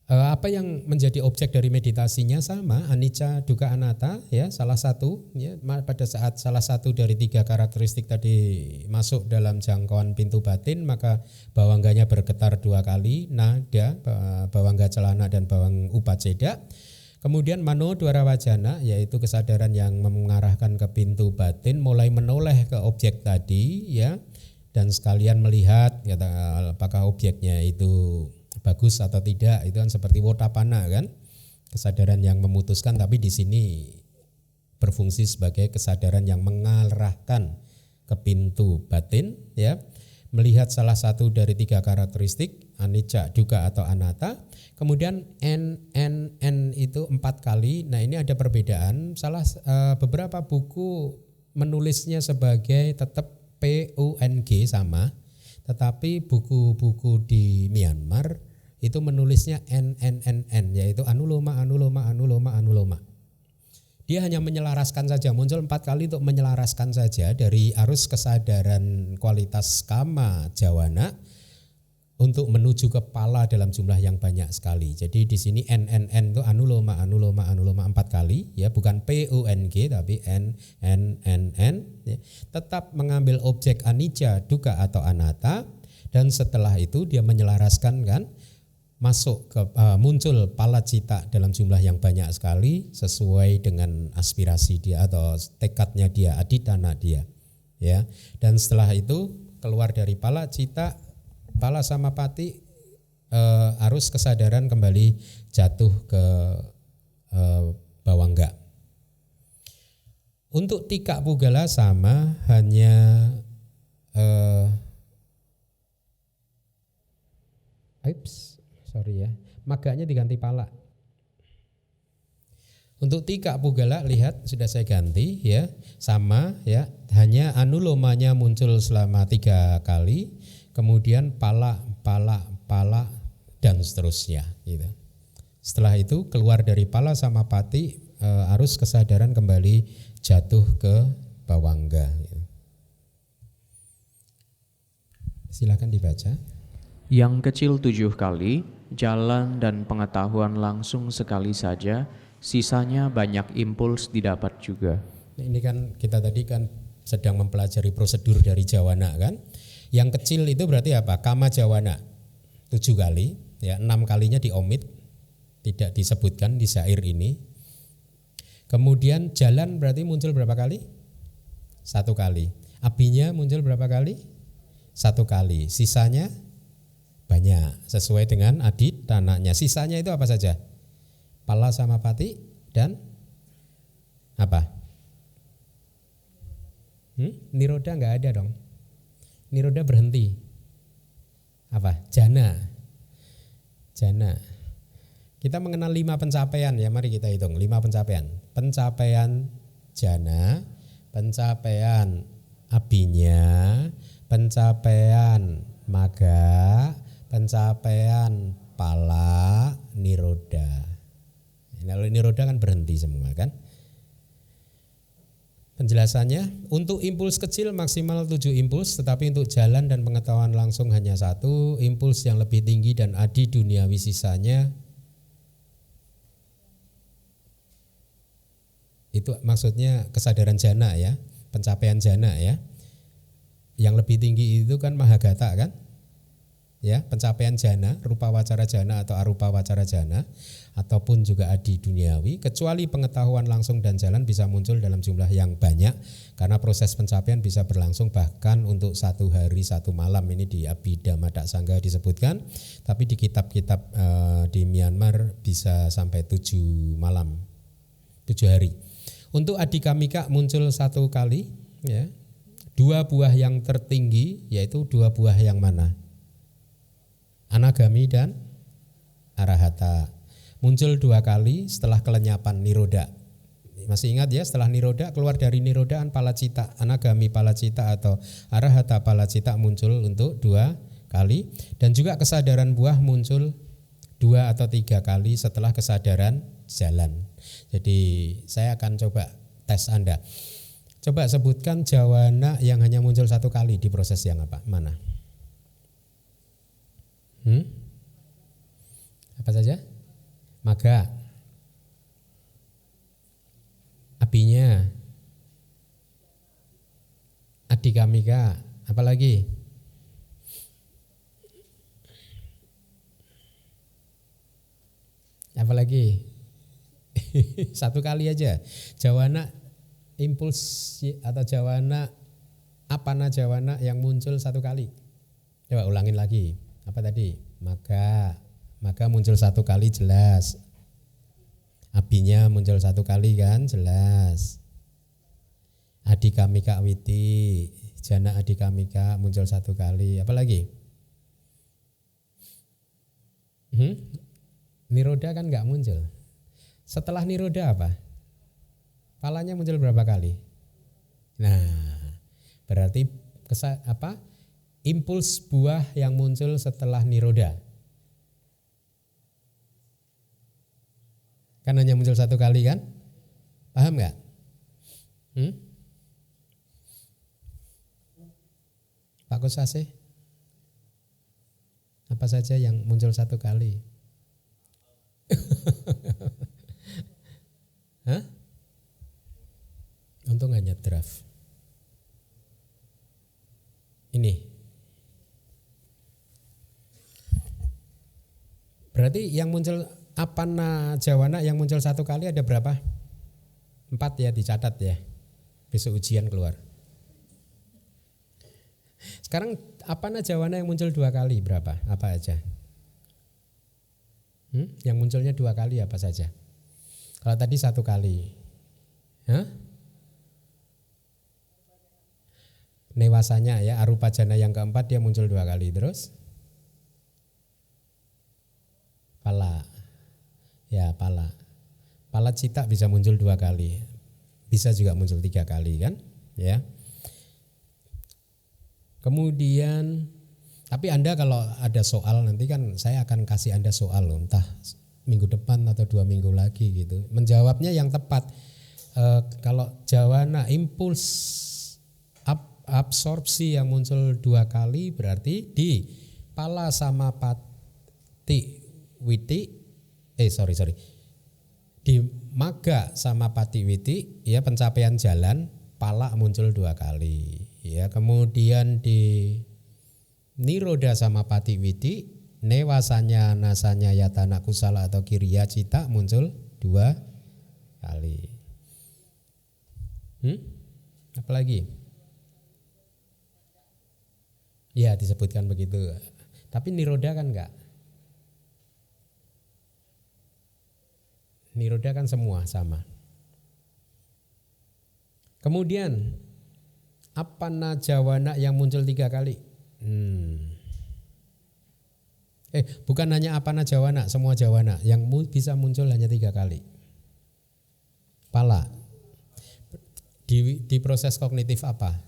apa yang menjadi objek dari meditasinya sama, anicca, dukkha, anatta ya, salah satu ya, pada saat salah satu dari 3 karakteristik tadi masuk dalam jangkauan pintu batin, maka bawangganya bergetar 2 kali, nada, bawangga celana dan bawang upaceda. Kemudian mano dwara wajana, yaitu kesadaran yang mengarahkan ke pintu batin, mulai menoleh ke objek tadi ya, dan sekalian melihat apakah objeknya itu bagus atau tidak. Itu kan seperti wotapana kan, kesadaran yang memutuskan, tapi di sini berfungsi sebagai kesadaran yang mengarahkan ke pintu batin, ya, melihat salah satu dari 3 karakteristik anicca, dukkha atau anatta. Kemudian n itu 4 kali. Nah, ini ada perbedaan. Beberapa buku menulisnya sebagai tetap PUNG sama, tetapi buku-buku di Myanmar itu menulisnya NNNN, yaitu anuloma, anuloma, anuloma, anuloma. Dia hanya menyelaraskan saja, muncul 4 kali untuk menyelaraskan saja dari arus kesadaran kualitas kama jawana untuk menuju kepala dalam jumlah yang banyak sekali. Jadi di sini NNN itu anuloma, anuloma, anuloma 4 kali, ya, bukan PUNG tapi NNN, ya. Tetap mengambil objek anicca, dukkha atau anatta, dan setelah itu dia menyelaraskan, kan, masuk ke muncul palacita dalam jumlah yang banyak sekali sesuai dengan aspirasi dia atau tekadnya dia, aditana dia, ya. Dan setelah itu keluar dari palacita, pala samapati, arus kesadaran kembali jatuh ke bawangga. Untuk tika pugala sama, hanya maganya diganti pala. Untuk tika pugala, lihat sudah saya ganti, ya, sama, ya, hanya anulomanya muncul selama 3 kali, kemudian pala, dan seterusnya, gitu. Setelah itu keluar dari pala samapati, arus kesadaran kembali jatuh ke bawangga, gitu. Silakan dibaca. Yang kecil 7 kali, jalan dan pengetahuan langsung sekali saja, sisanya banyak impuls didapat juga. Ini kan kita tadi kan sedang mempelajari prosedur dari jawana, kan. Yang kecil itu berarti apa? Kama jawana 7 kali, ya, 6 kalinya diomit, tidak disebutkan di syair ini. Kemudian jalan berarti muncul berapa kali? 1 kali. Abinya muncul berapa kali? 1 kali. Sisanya banyak sesuai dengan aditananya. Sisanya itu apa saja? Pala samapati dan apa? Niroda enggak ada dong. Niroda berhenti. Apa? Jana. Kita mengenal 5 pencapaian, ya, mari kita hitung 5 pencapaian. Pencapaian jana, pencapaian abinya, pencapaian maga, pencapaian pala, niroda. Lalu niroda kan berhenti semua, kan? Penjelasannya, untuk impuls kecil maksimal 7 impuls, tetapi untuk jalan dan pengetahuan langsung hanya 1. Impuls yang lebih tinggi dan adi duniawi sisanya, itu maksudnya kesadaran jana, ya, pencapaian jana, ya. Yang lebih tinggi itu kan mahagata, kan? Ya, pencapaian jana, rupa wacara jana atau arupa wacara jana, ataupun juga adi duniawi, kecuali pengetahuan langsung dan jalan bisa muncul dalam jumlah yang banyak, karena proses pencapaian bisa berlangsung bahkan untuk 1 hari 1 malam. Ini di Abhidhamma Sangga disebutkan, tapi di kitab-kitab di Myanmar bisa sampai 7 malam, 7 hari. Untuk adikamika muncul 1 kali, ya. 2 buah yang tertinggi, yaitu 2 buah yang mana? Anagami dan arahata. Muncul 2 kali setelah kelenyapan niroda. Masih ingat, ya, setelah niroda, keluar dari nirodaan palacita, anagami palacita atau arahata palacita muncul untuk 2 kali, dan juga kesadaran buah muncul 2 atau 3 kali setelah kesadaran jalan. Jadi saya akan coba tes Anda. Coba sebutkan jawana yang hanya muncul 1 kali di proses yang apa? Mana? Apa saja? Maga, abinya, adikamika, apa lagi? Apa lagi? 1 kali aja. Jawana impuls atau jawana apana jawana yang muncul 1 kali. Coba ulangin lagi. Apa tadi? Maka muncul 1 kali, jelas. Abinya muncul 1 kali, kan, jelas. Adikamika witi Jana adikamika muncul 1 kali. Apalagi? Niroda kan nggak muncul. Setelah niroda apa? Palanya muncul berapa kali? Nah, berarti impuls buah yang muncul setelah niroda. Kan hanya muncul 1 kali kan? Paham nggak? Pak Kusase? Apa saja yang muncul 1 kali? Hah? Untung hanya draft. Ini. Berarti yang muncul apana jawana yang muncul 1 kali ada berapa? 4 ya, dicatat ya. Besok ujian keluar. Sekarang apana jawana yang muncul 2 kali berapa? Apa aja? Yang munculnya 2 kali apa saja? Kalau tadi 1 kali. Newasanya ya, arupa jana yang keempat dia muncul 2 kali. Terus? Pala. Ya, pala. Pala cita bisa muncul 2 kali. Bisa juga muncul 3 kali kan? Ya. Kemudian, tapi Anda kalau ada soal nanti kan saya akan kasih Anda soal loh, entah minggu depan atau 2 minggu lagi gitu. Menjawabnya yang tepat. Kalau jawana impuls absorpsi yang muncul 2 kali berarti di pala sama pati witi. Di maga sama pati witi ya pencapaian jalan pala muncul 2 kali. Ya, kemudian di niroda sama pati witi, newasanya nasanya yatana kusala atau kiriya cita muncul 2 kali. Apalagi? Ya disebutkan begitu. Tapi niroda kan enggak. Niroda kan semua sama. Kemudian apana jawana yang muncul 3 kali? Bukan hanya apana jawana, semua jawana yang bisa muncul hanya 3 kali. Pala. Di proses kognitif apa?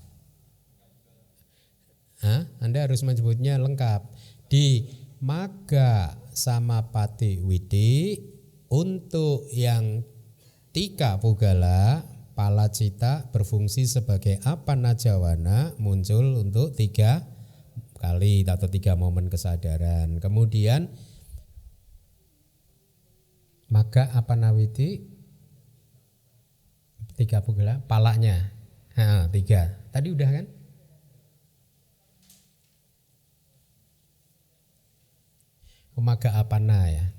Anda harus menyebutnya lengkap. Di maga sama pati witi untuk yang 3 pugala pala cita berfungsi sebagai apana jawana muncul untuk 3 kali atau 3 momen kesadaran. Kemudian maga apana witi 3 pugala palanya 3. Tadi udah kan? Maga apana ya.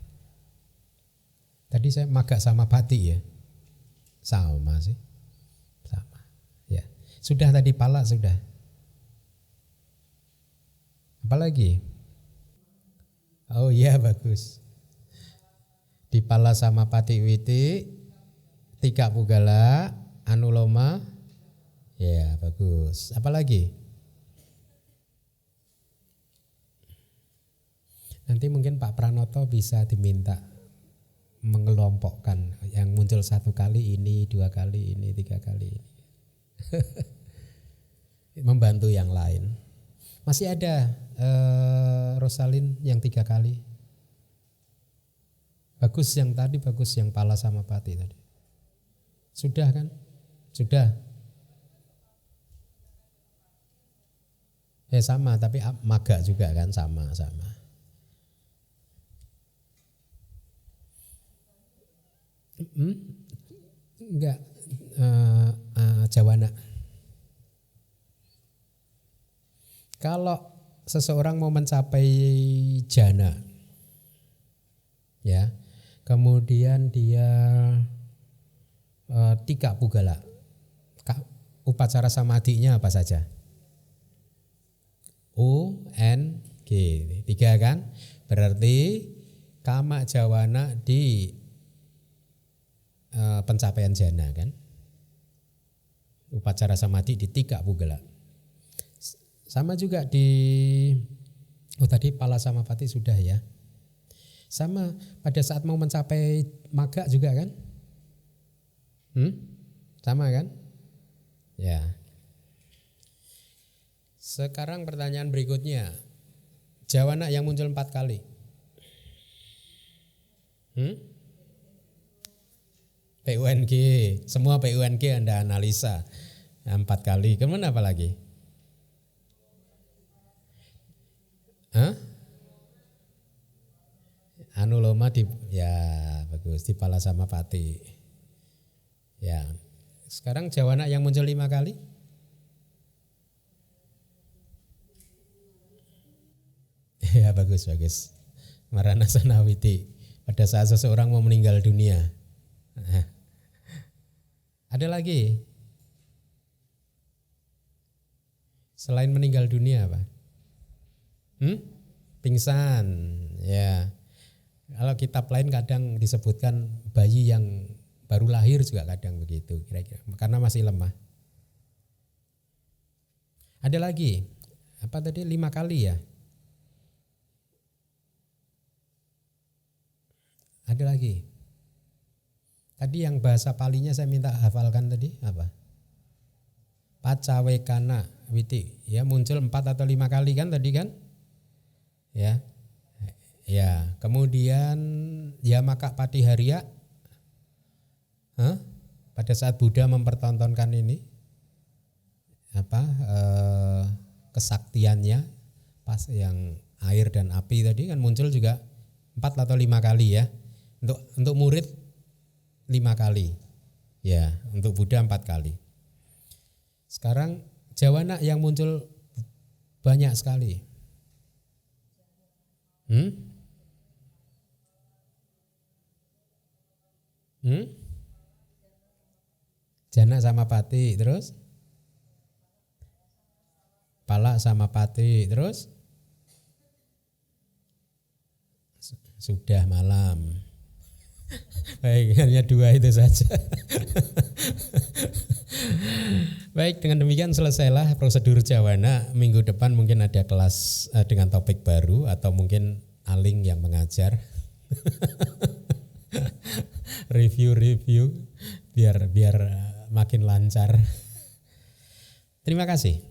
Tadi saya maga sama pati ya. Sama sih. Sama. Ya. Sudah tadi pala sudah. Apalagi? Oh iya bagus. Di pala sama pati witi 3 pugala anuloma. Ya bagus. Apalagi? Nanti mungkin Pak Pranoto bisa diminta mengelompokkan yang muncul 1 kali ini, 2 kali ini, 3 kali ini. Membantu yang lain. Masih ada Rosalin yang 3 kali. Bagus yang tadi, bagus yang pala sama pati tadi. Sudah kan? Sudah. Sama, tapi maga juga kan sama-sama. Enggak jawana. Kalau seseorang mau mencapai jana ya, kemudian dia 3 pugala, upacara samadhinya apa saja? U, N, G 3 kan? Berarti kama jawana di pencapaian jana kan, upacara samadhi di 3 pugala. Sama juga di tadi Pala Samapati sudah ya. Sama pada saat mau mencapai maga juga kan? Sama kan? Ya. Sekarang pertanyaan berikutnya. Jawana yang muncul 4 kali. PUNG, semua PUNG Anda analisa 4 kali. Kemudian apa lagi? Anuloma ya bagus di Pala Samapati. Ya. Sekarang Jawana yang muncul 5 kali. Ya bagus. Marana Sanawiti pada saat seseorang mau meninggal dunia. Ada lagi? Selain meninggal dunia apa? Pingsan. Ya. Kalau kitab lain kadang disebutkan bayi yang baru lahir juga kadang begitu kira-kira. Karena masih lemah. Ada lagi? Apa tadi 5 kali ya? Ada lagi. Tadi yang bahasa Palinya saya minta hafalkan tadi apa? Pacawekana witi. Ya muncul 4 atau 5 kali kan tadi kan? Ya. Ya, kemudian Yamaka Patiharya. Pada saat Buddha mempertontonkan ini kesaktiannya pas yang air dan api tadi kan muncul juga 4 atau 5 kali ya. Untuk murid 5 kali. Ya, untuk Buddha 4 kali. Sekarang Jawana yang muncul banyak sekali. Jana Samapati, terus Pala Samapati, terus sudah malam. Baik, hanya 2 itu saja. Baik, dengan demikian selesailah prosedur Jawana. Minggu depan mungkin ada kelas dengan topik baru atau mungkin Aling yang mengajar. Review biar makin lancar. Terima kasih.